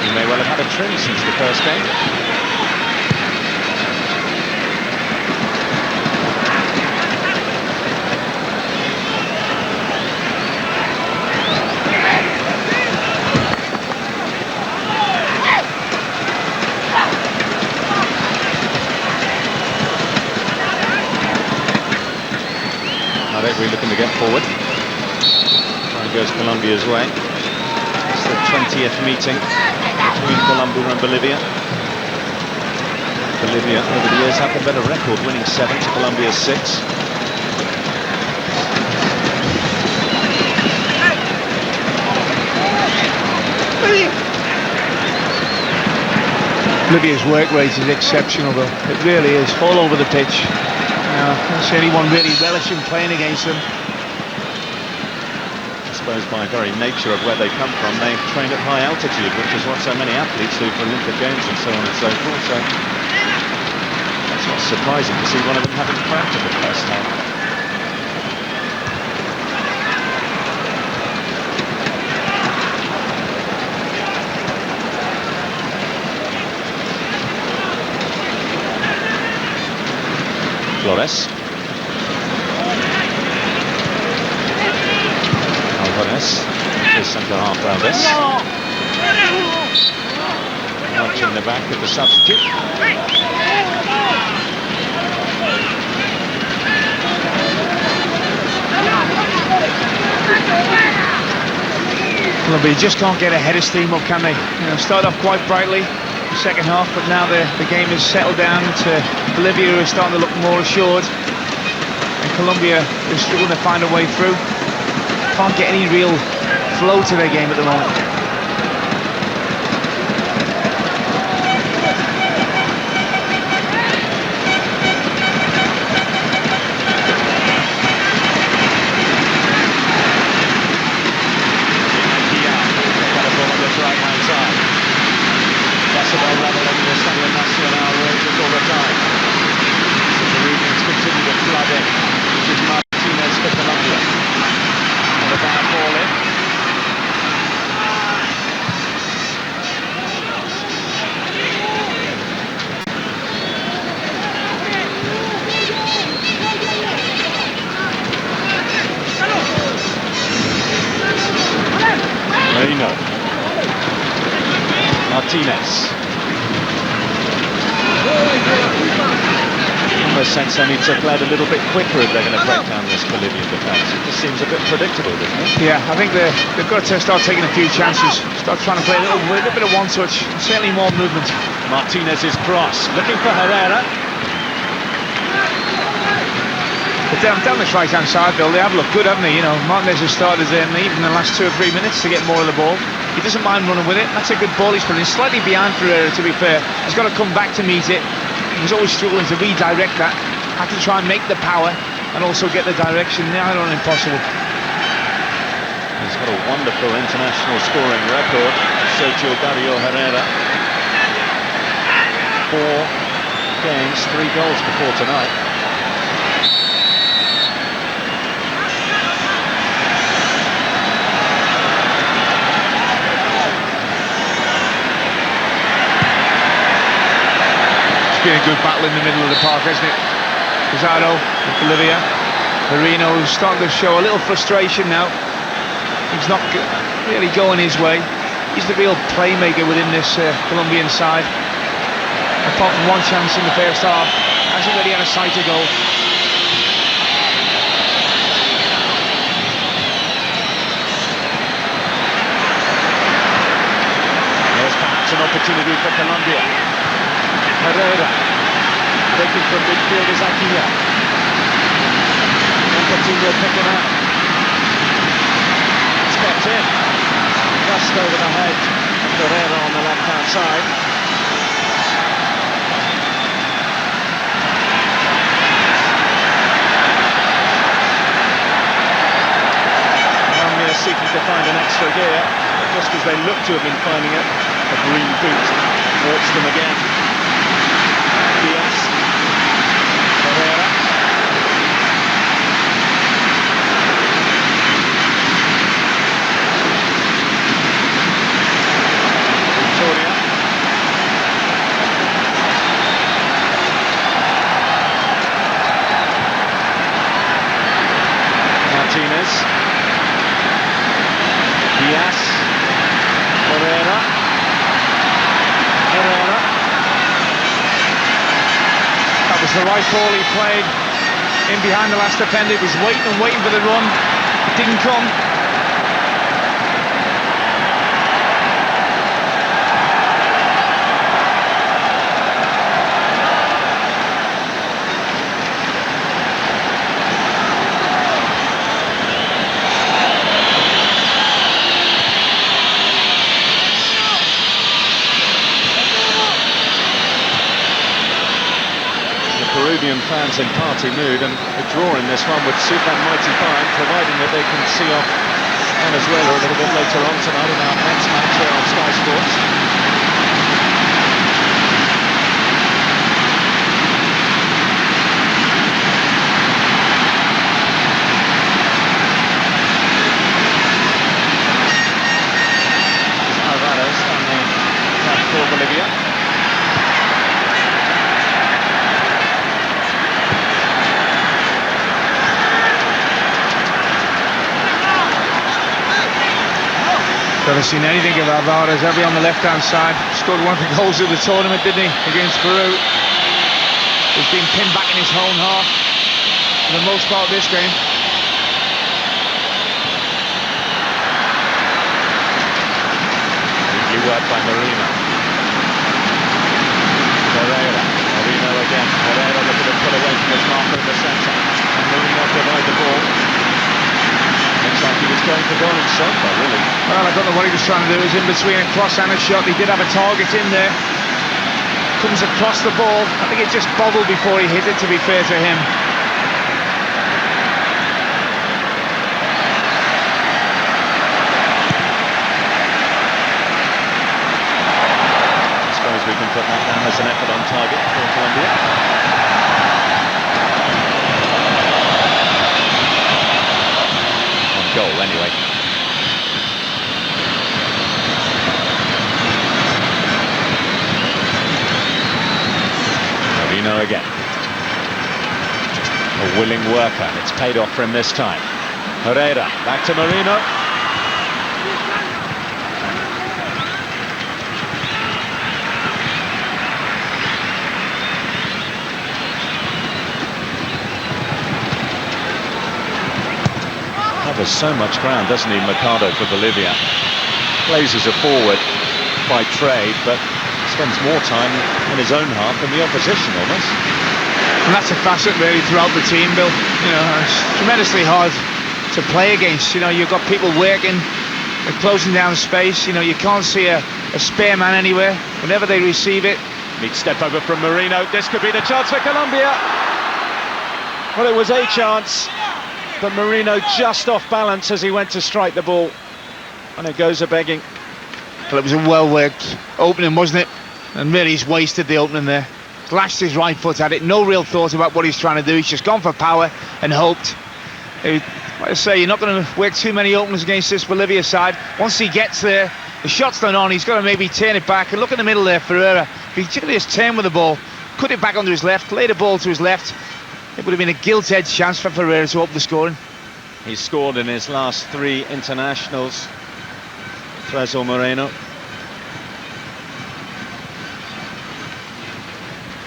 He may well have had a trim since the first game. We're looking to get forward. Try goes Colombia's way. It's the 20th meeting between Colombia and Bolivia. Bolivia over the years have a better record, winning 7 to Colombia's 6. Bolivia's work rate is exceptional, though. It really is, all over the pitch. I don't see anyone really relishing playing against them. I suppose by very nature of where they come from, they train at high altitude, which is what so many athletes do for Olympic Games and so on and so forth. So that's not surprising to see one of them having cracked in the first half. Flores. Alvarez. His centre half Alves. Watching the back of the substitute. Colombia just can't get a head of steam up, can they? You know, started off quite brightly the second half, but now the game has settled down to Bolivia, who are starting to look more assured, and Colombia is struggling to find a way through. Can't get any real flow to their game at the moment. Martinez. Almost sense they need to play it a little bit quicker if they're going to break down this Bolivian defence. It just seems a bit predictable, doesn't it? Yeah, I think they've got to start taking a few chances, start trying to play a little bit of one touch, certainly more movement. Martinez's cross, looking for Herrera. But down this right-hand side, Bill, they have looked good, haven't they? You know, Martinez has started even in the last 2 or 3 minutes to get more of the ball. He doesn't mind running with it. That's a good ball he's putting. He's slightly behind Herrera, to be fair. He's got to come back to meet it. He was always struggling to redirect that. Had to try and make the power and also get the direction. Now not impossible. He's got a wonderful international scoring record, Sergio Dario Herrera. 4 games, 3 goals before tonight. Been a good battle in the middle of the park, hasn't it? Pizarro with Bolivia. Marino starting to show a little frustration now. He's not really going his way. He's the real playmaker within this Colombian side. Apart from one chance in the first half, hasn't really had a sight to goal. There's perhaps an opportunity for Colombia. Herrera, breaking from midfield is Akia. And Coutinho picking up. It's kept in. Just over the head of Herrera on the left-hand side. Colombia seeking to find an extra gear, just as they look to have been finding it. A green boot hurts them again. Herrera. Victoria. Martinez. Diaz. Herrera. That was the right ball he played in behind the last defender. He was waiting for the run. It didn't come. Peruvian fans in party mood, and a draw in this one would suit them mighty fine, providing that they can see off Venezuela a little bit later on tonight in our next match here on Sky Sports. Alvarez on the left for Bolivia. Never seen anything of Alvarez, heavy on the left-hand side. Scored one of the goals of the tournament, didn't he, against Peru. He's been pinned back in his own half for the most part of this game. work by Marino. Marino again. Herrera looking to pull away from his marker in the centre. And Marino provide the ball. Looks like he was going for goal himself there, really. Well, I don't know what he was trying to do. It was in between a cross and a shot. He did have a target in there. Comes across the ball. I think it just bobbled before he hit it, to be fair to him. We can put that down as an effort on target for Colombia. On goal, anyway. Marino again. A willing worker. It's paid off for him this time. Herrera, back to Marino. Covers so much ground, doesn't he, Mercado, for Bolivia? Plays as a forward by trade, but spends more time in his own half than the opposition, almost. And that's a facet really throughout the team, Bill. You know, it's tremendously hard to play against. You know, you've got people working, they're closing down space. You know, you can't see a spare man anywhere. Whenever they receive it. Neat step over from Marino. This could be the chance for Colombia. Well, it was a chance, but Marino just off balance as he went to strike the ball. And it goes a-begging. Well, it was a well-worked opening, wasn't it? And really he's wasted the opening there. Lashed his right foot at it, no real thought about what he's trying to do. He's just gone for power and hoped. Like I say, you're not going to work too many openings against this Bolivia side. Once he gets there, the shot's not on, he's got to maybe turn it back. And look in the middle there, Ferreira. If he could just turn with the ball, cut it back onto his left, lay the ball to his left, it would have been a gilt-edged chance for Ferreira to open the scoring. He's scored in his last 3 internationals. Fresel Moreno.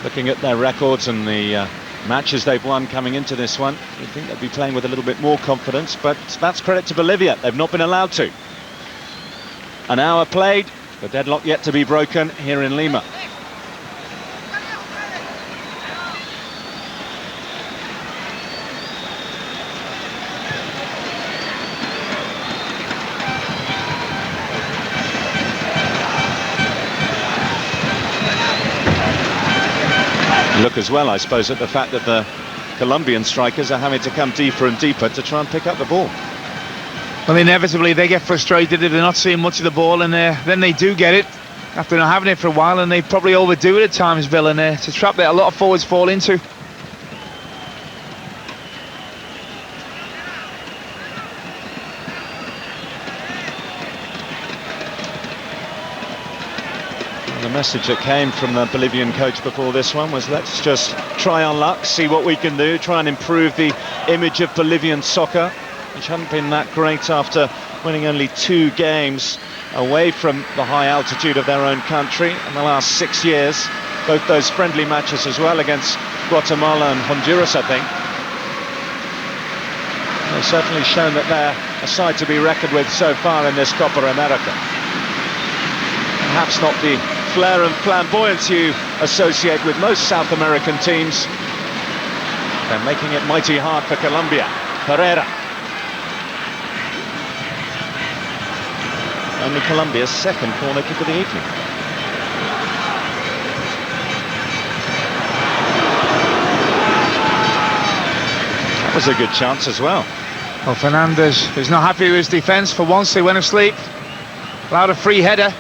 Looking at their records and the matches they've won coming into this one, you'd think they'd be playing with a little bit more confidence, but that's credit to Bolivia. They've not been allowed to. An hour played, the deadlock yet to be broken here in Lima. Look as well, I suppose, at the fact that the Colombian strikers are having to come deeper and deeper to try and pick up the ball. Well, inevitably they get frustrated if they're not seeing much of the ball, and then they do get it after not having it for a while, and they probably overdo it at times, Bill, and it's a trap that a lot of forwards fall into. The message that came from the Bolivian coach before this one was, let's just try our luck, see what we can do, try and improve the image of Bolivian soccer, which hadn't been that great after winning only 2 games away from the high altitude of their own country in the last 6 years. Both those friendly matches as well against Guatemala and Honduras, I think. They've certainly shown that they're a side to be reckoned with so far in this Copa America. Perhaps not the flair and flamboyance you associate with most South American teams. They're making it mighty hard for Colombia. Herrera. Only Colombia's 2nd corner kick of the evening. That was a good chance as well. Well, Fernandez is not happy with his defence. For once they went asleep. Allowed a free header.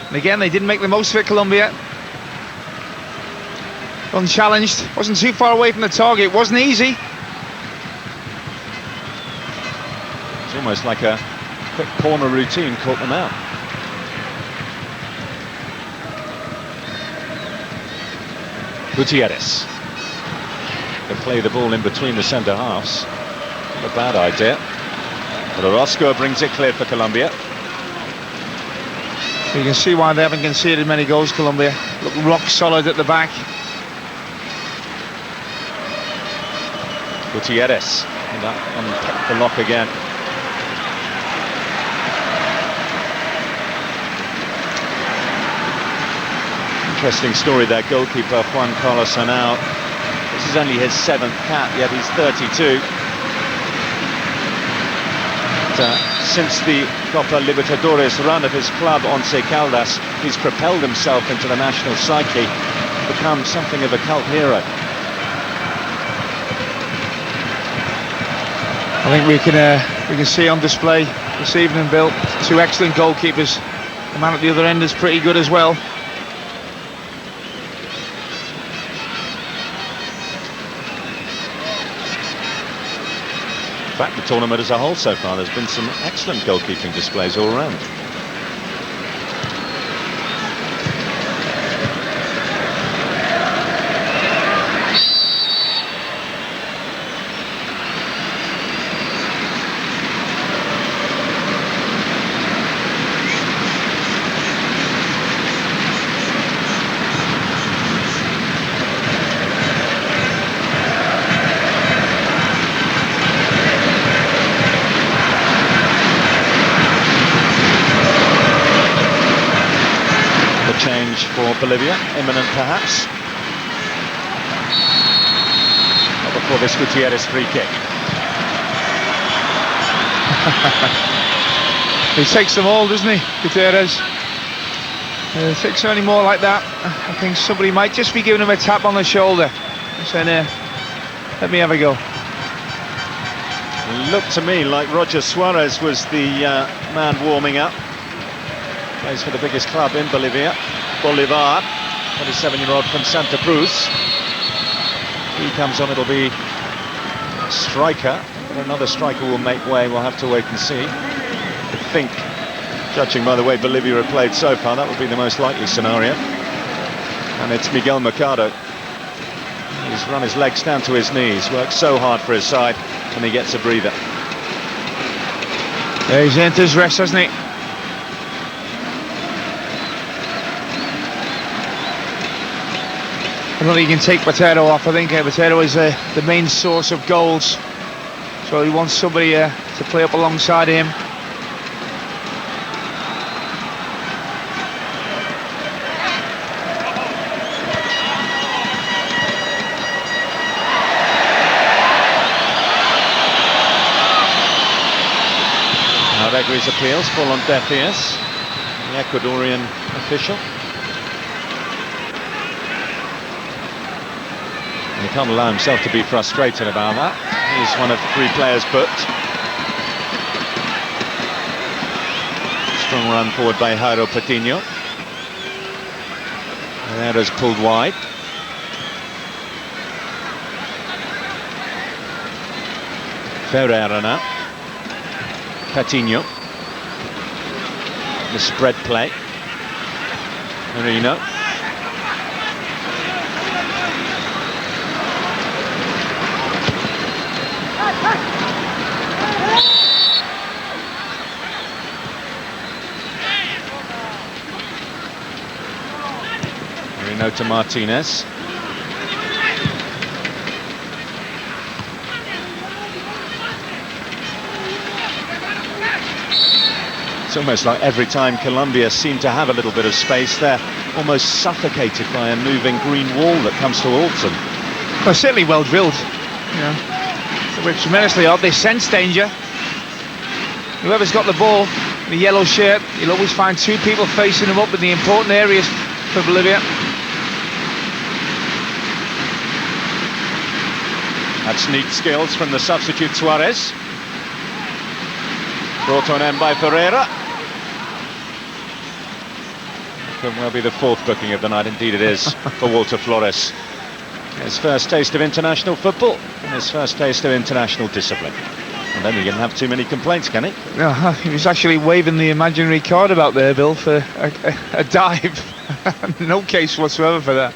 And again, they didn't make the most of it, Colombia. Unchallenged, wasn't too far away from the target, wasn't easy. It's almost like a quick corner routine caught them out. Gutierrez. They play the ball in between the centre halves. Not a bad idea. But Orozco brings it clear for Colombia. You can see why they haven't conceded many goals, Colombia. Look rock solid at the back. Gutierrez unpicked the lock again. Interesting story there, goalkeeper Juan Carlos Henao. This is only his 7th cap, yet he's 32. Since the Copa Libertadores run of his club, Once Caldas, he's propelled himself into the national psyche, become something of a cult hero. I think we can see on display this evening, Bill, 2 excellent goalkeepers. The man at the other end is pretty good as well. In fact, the tournament as a whole so far, there's been some excellent goalkeeping displays all around. Change for Bolivia, imminent perhaps. Not before this Gutierrez free kick. He takes them all, doesn't he, Gutierrez? Takes any more like that, I think somebody might just be giving him a tap on the shoulder, saying, let me have a go. Looked to me like Roger Suarez was the man warming up. Plays for the biggest club in Bolivia, Bolivar, 27-year-old from Santa Cruz. He comes on, it'll be a striker, but another striker will make way. We'll have to wait and see. I think, judging by the way Bolivia have played so far, that would be the most likely scenario. And it's Miguel Mercado. He's run his legs down to his knees, worked so hard for his side, and he gets a breather. Yeah, he's into his rest, hasn't he? I don't think you can take Potato off. I think Potato is the main source of goals, so he wants somebody to play up alongside him. Alegre's appeals fall on deaf ears. The Ecuadorian official. He can't allow himself to be frustrated about that. He's one of 3 players booked. Strong run forward by Jairo Patiño. Herrera's pulled wide. Ferreira now. Patiño. The spread play. Merino. Merino to Martinez. It's almost like every time Colombia seem to have a little bit of space, they're almost suffocated by a moving green wall that comes towards them. Well, certainly well drilled. You know, they work tremendously hard. They sense danger. Whoever's got the ball in the yellow shirt, you'll always find 2 people facing them up in the important areas for Bolivia. That's neat skills from the substitute Suarez. Brought on in by Ferreira. Could well be the 4th booking of the night, indeed it is, for Walter Flores. His first taste of international football and his first taste of international discipline. I don't think he can have too many complaints, can he? No, he was actually waving the imaginary card about there, Bill, for a dive. No case whatsoever for that.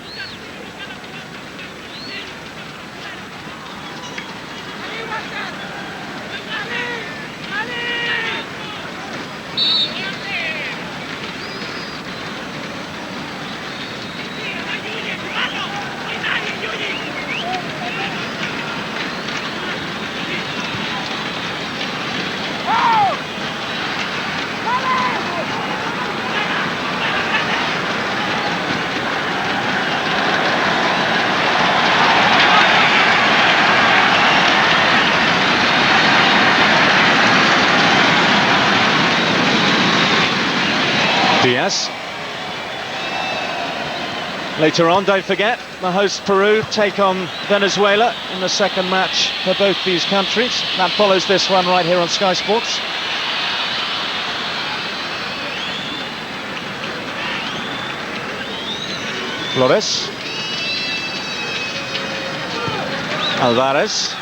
Diaz. Later on, don't forget, the host Peru take on Venezuela in the second match for both these countries. That follows this one right here on Sky Sports. Flores. Alvarez.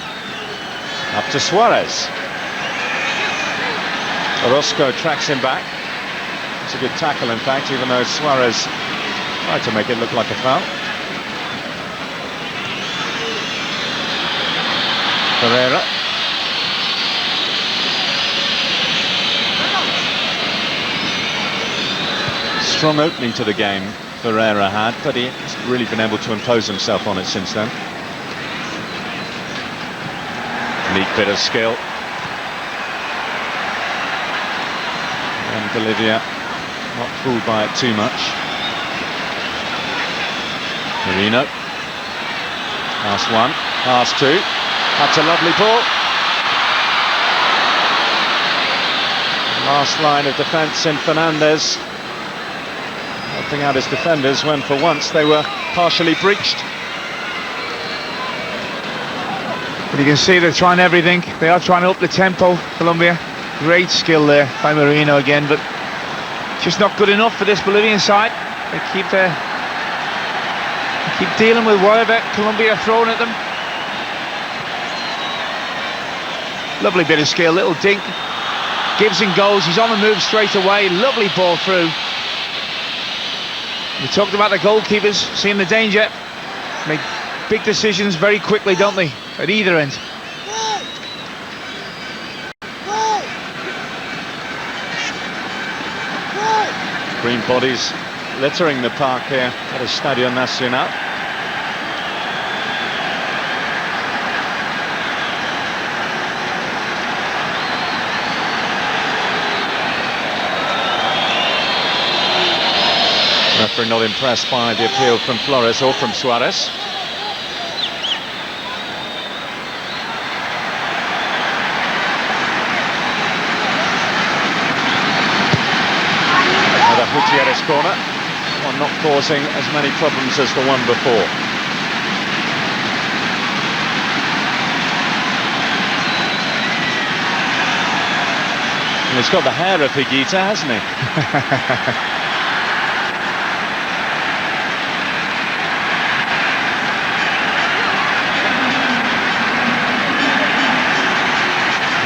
Up to Suarez. Orozco tracks him back. It's a good tackle, in fact, even though Suarez tried to make it look like a foul. Pereira. Strong opening to the game Pereira had, but he hasn't really been able to impose himself on it since then. Neat bit of skill. And Bolivia not fooled by it too much. Marino. Pass one, pass two. That's a lovely ball. Last line of defence in Fernandez, helping out his defenders when for once they were partially breached. But you can see they're trying everything. They are trying to up the tempo, Colombia. Great skill there by Marino again, but just not good enough for this Bolivian side. They keep dealing with whatever Colombia are throwing at them. Lovely bit of skill, little dink. Gibson goes, he's on the move straight away. Lovely ball through. We talked about the goalkeepers seeing the danger. Make big decisions very quickly, don't they? At either end. Green bodies littering the park here at Estadio Nacional. Referee not impressed by the appeal from Flores or from Suarez. Another Gutierrez corner, one not causing as many problems as the one before. And he's got the hair of Higuita, hasn't he?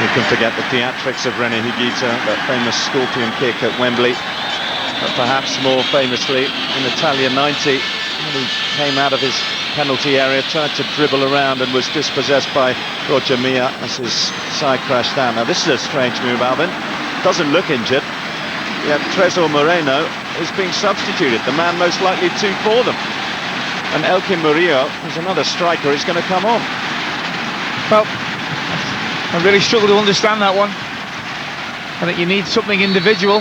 You can forget the theatrics of René Higuita, that famous scorpion kick at Wembley, but perhaps more famously in Italia 90, when he came out of his penalty area, tried to dribble around and was dispossessed by Roger Milla as his side crashed down. Now this is a strange move, Alvin. Doesn't look injured, yet Tresor Moreno is being substituted, the man most likely to for them. And Elkin Murillo, who's another striker, is going to come on. Well, I really struggle to understand that one. I think you need something individual.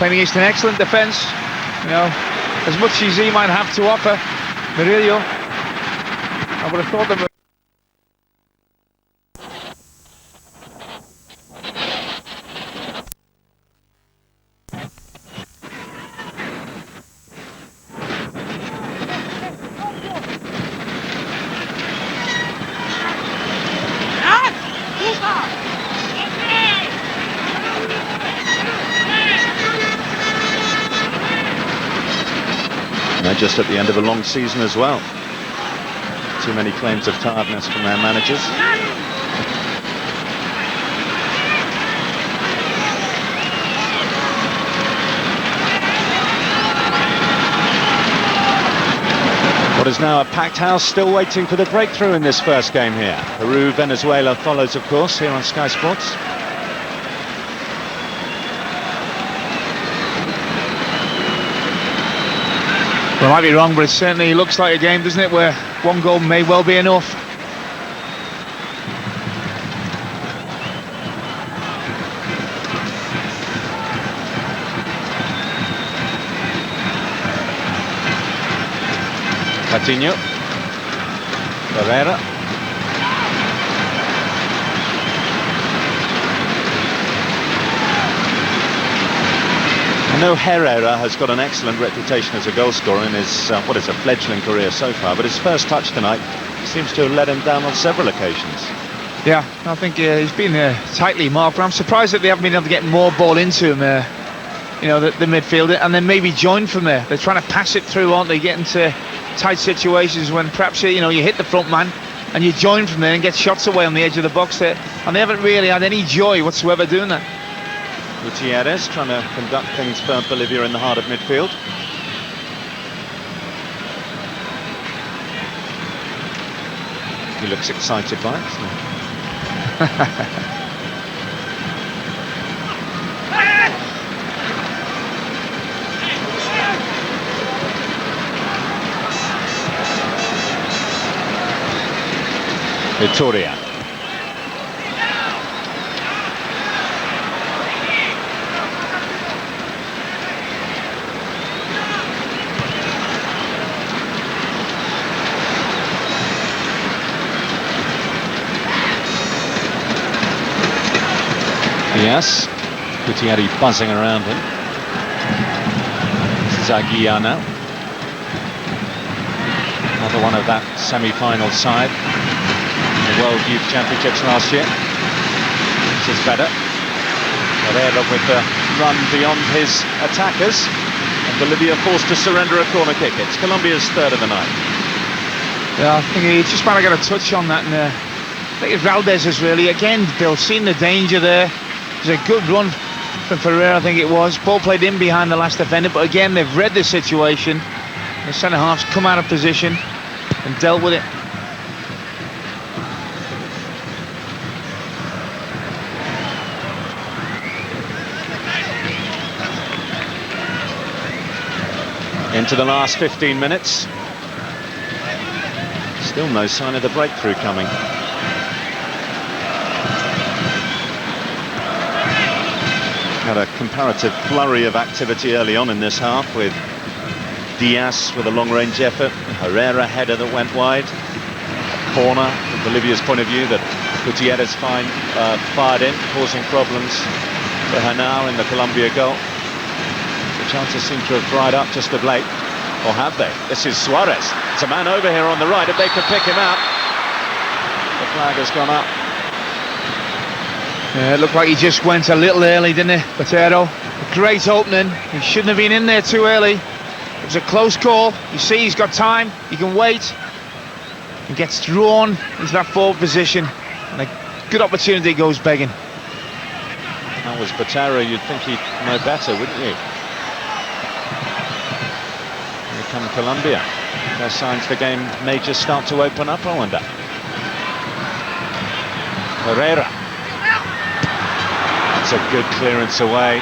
Playing against an excellent defence. You know, as much as he might have to offer, Murillo, I would have thought that. They're just at the end of a long season as well. Too many claims of tiredness from their managers. What is now a packed house, still waiting for the breakthrough in this first game here. Peru, Venezuela follows, of course, here on Sky Sports. Well, I might be wrong, but it certainly looks like a game, doesn't it, where one goal may well be enough. Coutinho. Pereira. know Herrera has got an excellent reputation as a goal scorer in his, what is a fledgling career so far, but his first touch tonight seems to have let him down on several occasions. Yeah, I think he's been tightly marked, but I'm surprised that they haven't been able to get more ball into him, you know, the midfielder, and then maybe join from there. They're trying to pass it through, aren't they, get into tight situations when perhaps, you know, you hit the front man and you join from there and get shots away on the edge of the box there, and they haven't really had any joy whatsoever doing that. Gutierrez trying to conduct things for Bolivia in the heart of midfield. He looks excited by it, doesn't he? Victoria. Yes, Gutierrez buzzing around him. This is Aguilar now. Another one of that semi-final side. The World Youth Championships last year. This is better. Herrera with the run beyond his attackers. And Bolivia forced to surrender a corner kick. It's Colombia's third of the night. Yeah, I think he just might have got a touch on that. And I think it's Valdez's really. Again, Bill, seen the danger there. It was a good run from Ferreira, I think it was. Ball played in behind the last defender, but again, they've read the situation. The centre-half's come out of position and dealt with it. Into the last 15 minutes. Still no sign of the breakthrough coming. Had a comparative flurry of activity early on in this half, with Diaz with a long-range effort, Herrera header that went wide, a corner from Bolivia's point of view that Gutierrez fired in, causing problems for Hernar in the Colombia goal. The chances seem to have dried up just of late, or have they? This is Suarez. It's a man over here on the right. If they could pick him out, the flag has gone up. Yeah, it looked like he just went a little early, didn't he, Potato? A great opening. He shouldn't have been in there too early. It was a close call. You see, he's got time. He can wait. He gets drawn into that forward position, and a good opportunity goes begging. That was Potato. You'd think he'd know better, wouldn't you? Here come Colombia. There are signs the game may just start to open up, I wonder. Herrera. That's a good clearance away.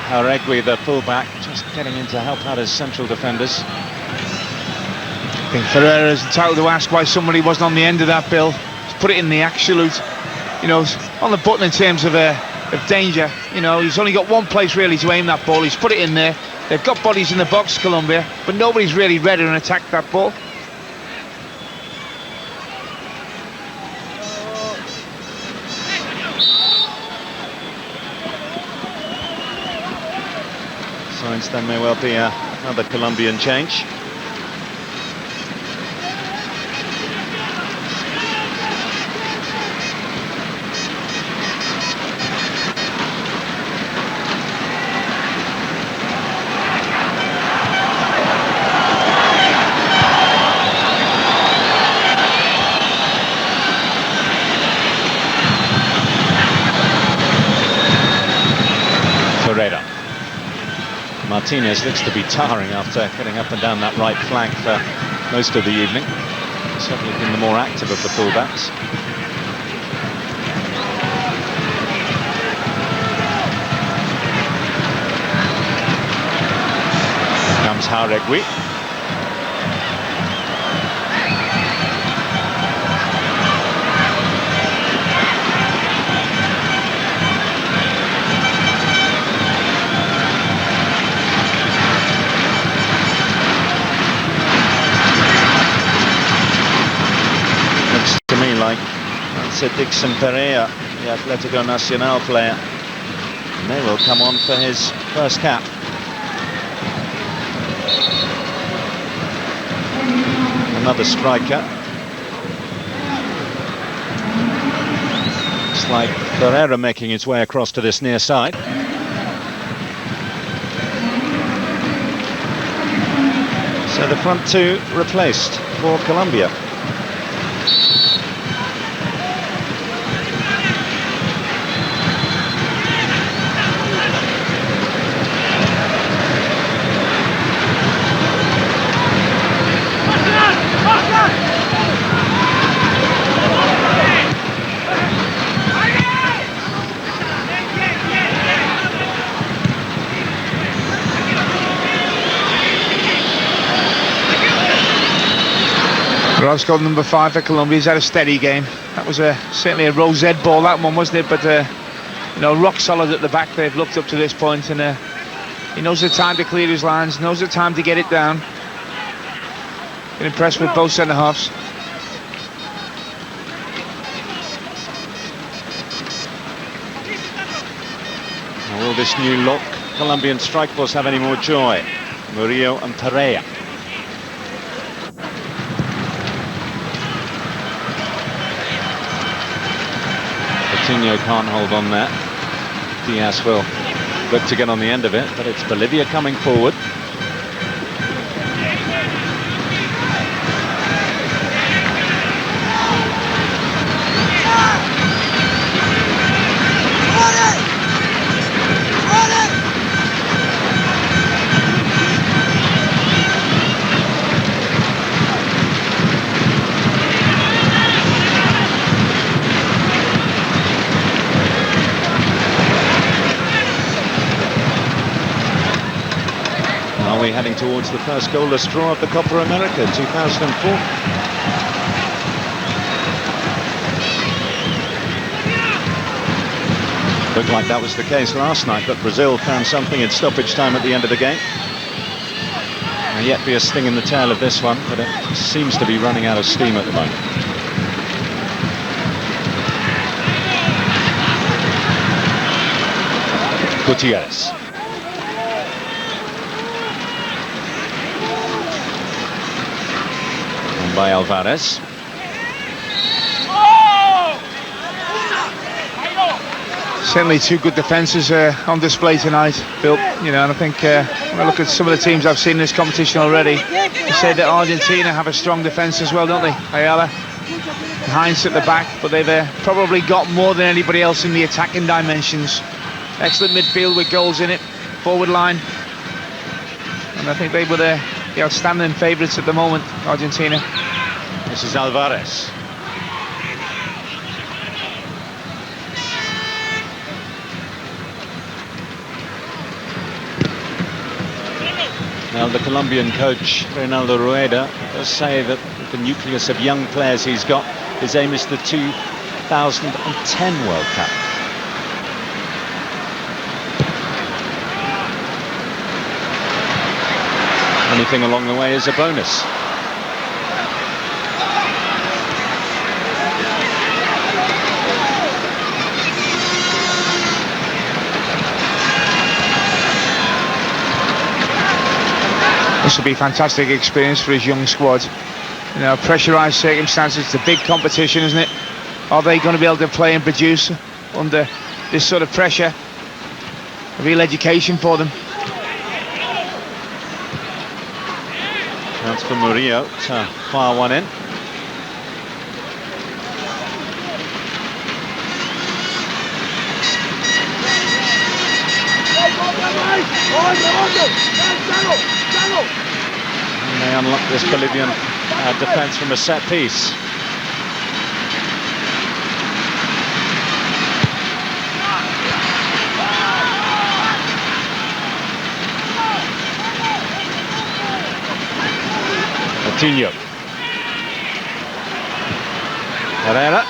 Jauregui, the fullback, just getting in to help out his central defenders. I think Ferreira is entitled to ask why somebody wasn't on the end of that, Bill. Just put it in the absolute, you know, on the button in terms of danger. You know, he's only got one place really to aim that ball. He's put it in there. They've got bodies in the box, Colombia, but nobody's really ready to attack that ball. Signs there may well be another Colombian change. Martinez looks to be tiring after getting up and down that right flank for most of the evening. Certainly been the more active of the fullbacks. Comes Jauregui. To me like that's a Dixon Perea, the Atlético Nacional player. And they will come on for his first cap. Another striker. It's like Ferreira making his way across to this near side. So the front two replaced for Colombia. Roscoe, number 5 for Colombia. He's had a steady game. That was certainly a rose-ed ball, that one, wasn't it? But you know, rock solid at the back. They've looked up to this point, and he knows the time to clear his lines, knows the time to get it down. Been impressed with both centre halves. Will this new look Colombian strike force have any more joy? Murillo and Pereira. Coutinho can't hold on there. Diaz will look to get on the end of it, but it's Bolivia coming forward. Heading towards the first goalless draw of the Copa America 2004. Looked like that was the case last night, but Brazil found something in stoppage time at the end of the game. There'll yet be a sting in the tail of this one, but it seems to be running out of steam at the moment. Gutierrez. By Alvarez. Certainly two good defences on display tonight, Bill. You know, and I think when I look at some of the teams I've seen in this competition already, you say that Argentina have a strong defence as well, don't they? Ayala, Heinz at the back, but they've probably got more than anybody else in the attacking dimensions. Excellent midfield with goals in it, forward line, and I think they were the outstanding favourites at the moment, Argentina. This is Alvarez. Now the Colombian coach, Reinaldo Rueda, does say that with the nucleus of young players he's got, his aim is the 2010 World Cup. Anything along the way is a bonus. This will be a fantastic experience for his young squad. You know, pressurised circumstances, it's a big competition, isn't it? Are they going to be able to play and produce under this sort of pressure? A real education for them. Chance for Murillo to fire one in. And they unlock this Bolivian defence from a set piece. Coutinho. Herrera.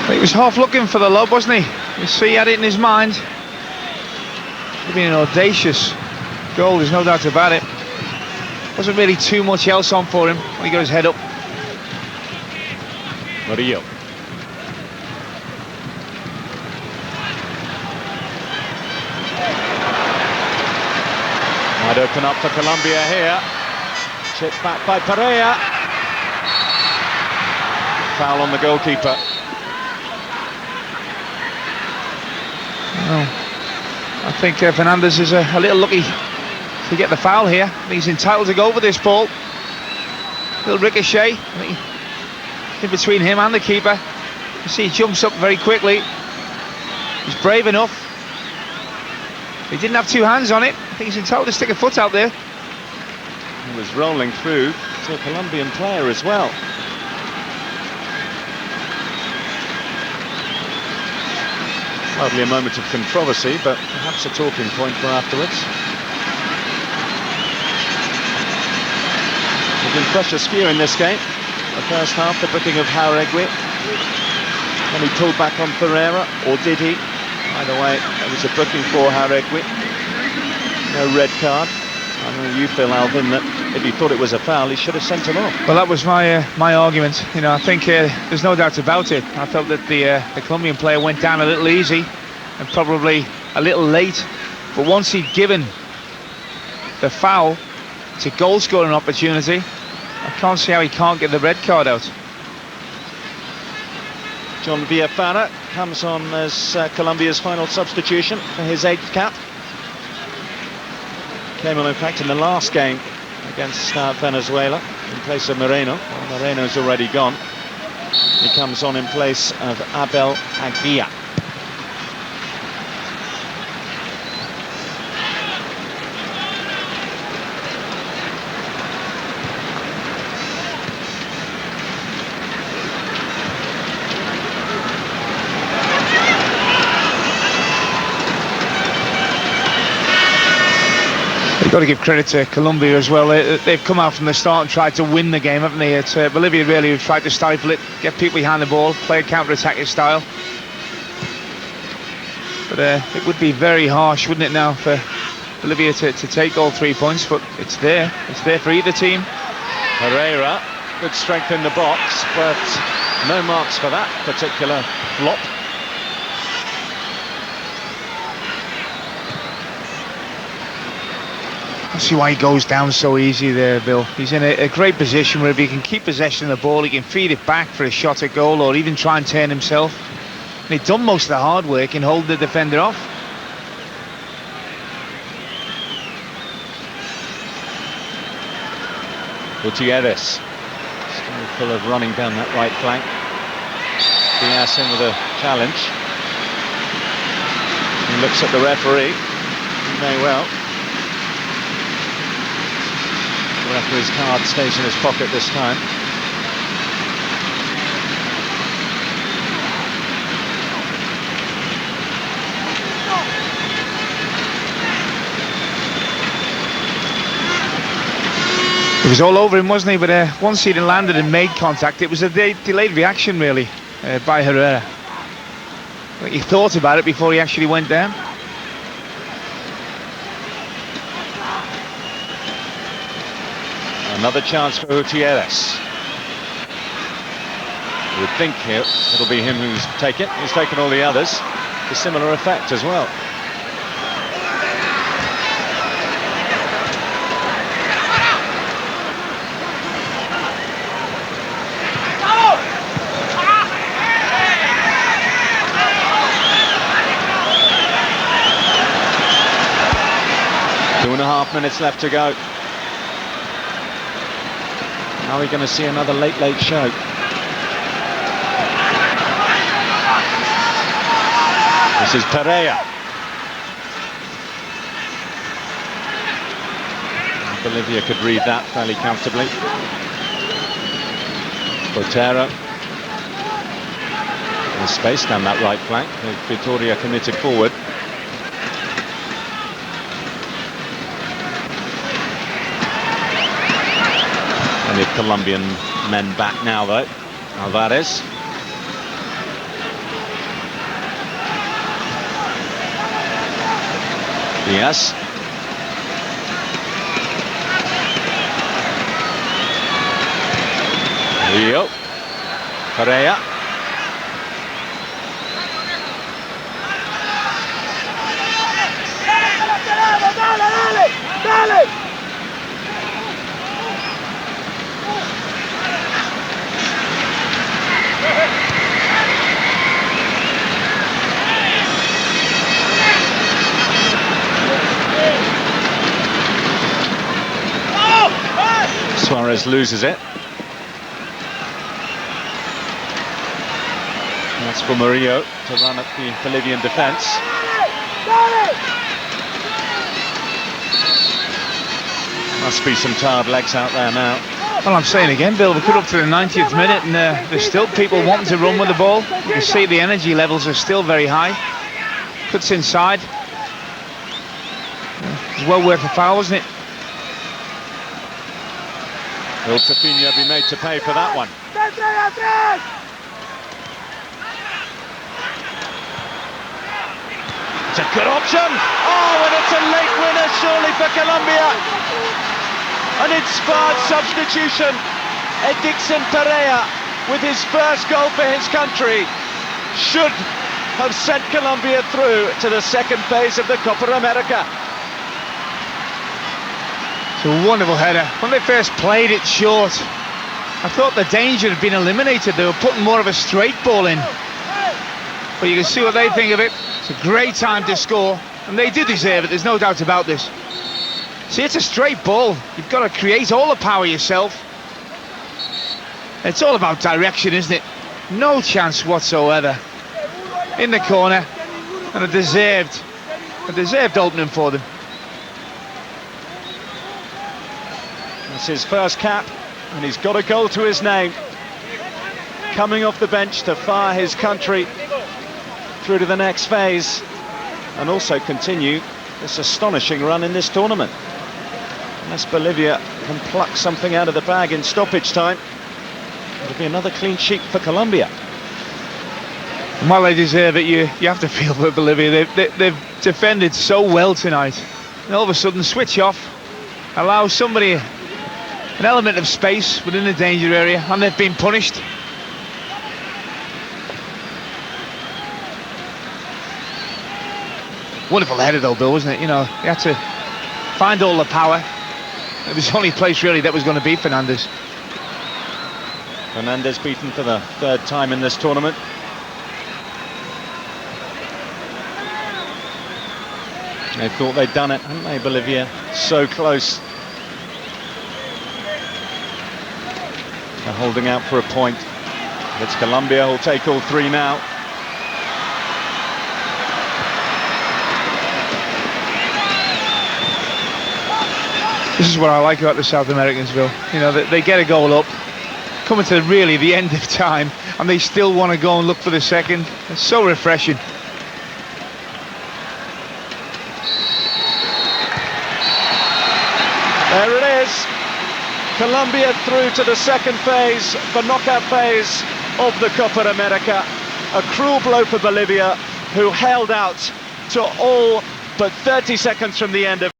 He was half looking for the lob, wasn't he? You see, he had it in his mind. It would have been an audacious goal, there's no doubt about it. Wasn't really too much else on for him when he got his head up. Murillo. Might open up for Colombia here. Chipped back by Pereira. Foul on the goalkeeper. Well, I think Fernandez is a little lucky to get the foul here. He's entitled to go for this ball. Little ricochet. I think in between him and the keeper. You see he jumps up very quickly. He's brave enough. He didn't have two hands on it. I think he's entitled to stick a foot out there. He was rolling through to a Colombian player as well. Hardly a moment of controversy, but perhaps a talking point for afterwards. There's been pressure skew in this game. The first half, the booking of Jauregui. Can he pull back on Pereira, or did he? Either way, it was a booking for Jauregui. No red card. I know you feel, Alvin, that if he thought it was a foul, he should have sent him off. Well, that was my argument. You know, I think there's no doubt about it. I felt that the Colombian player went down a little easy and probably a little late. But once he'd given the foul to goal scoring opportunity, I can't see how he can't get the red card out. John Villafara comes on as Colombia's final substitution for his 8th cap. Came on, in fact, in the last game against Venezuela in place of Moreno. Well, Moreno's already gone. He comes on in place of Abel Aguilla. You've got to give credit to Colombia as well. They've come out from the start and tried to win the game, haven't they? It's Bolivia really who've tried to stifle it, get people behind the ball, play a counter-attacking style. But it would be very harsh, wouldn't it, now, for Bolivia to take all 3 points, but it's there. It's there for either team. Pereira, good strength in the box, but no marks for that particular flop. I see why he goes down so easy there, Bill. He's in a great position where if he can keep possession of the ball, he can feed it back for a shot at goal or even try and turn himself. And he'd done most of the hard work in holding the defender off. Gutierrez, still full of running down that right flank. Diaz in with a challenge. He looks at the referee. He may well. The referee's card stays in his pocket this time. It was all over him, wasn't he? But once he'd landed and made contact, it was a delayed reaction, really, by Herrera. I think he thought about it before he actually went down. Another chance for Gutierrez. You would think it'll be him who's taken. He's taken all the others. A similar effect as well. Two and a half minutes left to go. Are we going to see another late show? This is Pereira. Bolivia could read that fairly comfortably. Botero. There's space down that right flank. Vitoria committed forward. The Colombian men back now, though. Alvarez. Diaz. Rio. Pereira. Suarez loses it. That's for Murillo to run at the Bolivian defence. Must be some tired legs out there now. Well, I'm saying again, Bill, we got up to the 90th minute and there's still people wanting to run with the ball. You can see the energy levels are still very high. Cuts inside. It's well worth a foul, isn't it? Will Tafinha be made to pay for that one? It's a good option. Oh, and it's a late winner surely for Colombia. An inspired substitution. Edixon Pereira with his first goal for his country should have sent Colombia through to the second phase of the Copa America. It's a wonderful header. When they first played it short, I thought the danger had been eliminated. They were putting more of a straight ball in. But you can see what they think of it. It's a great time to score, and they do deserve it, there's no doubt about this. See, it's a straight ball. You've got to create all the power yourself. It's all about direction, isn't it? No chance whatsoever. In the corner, and a deserved opening for them. That's his first cap, and he's got a goal to his name. Coming off the bench to fire his country through to the next phase, and also continue this astonishing run in this tournament. Unless Bolivia can pluck something out of the bag in stoppage time, it'll be another clean sheet for Colombia. And while they deserve it, you have to feel for Bolivia. They've defended so well tonight, and all of a sudden switch off, allow somebody an element of space within the danger area, and they've been punished. Wonderful header though, Bill, wasn't it? You know, he had to find all the power. It was the only place really that was going to beat Fernandez. Fernandez beaten for the third time in this tournament. They thought they'd done it, hadn't they, Bolivia? So close. They're holding out for a point. It's Colombia who'll take all three now. This is what I like about the South Americans, Bill. You know, they get a goal up, coming to really the end of time, and they still want to go and look for the second. It's so refreshing. There it is. Colombia through to the second phase, the knockout phase of the Copa America. A cruel blow for Bolivia, who held out to all but 30 seconds from the end of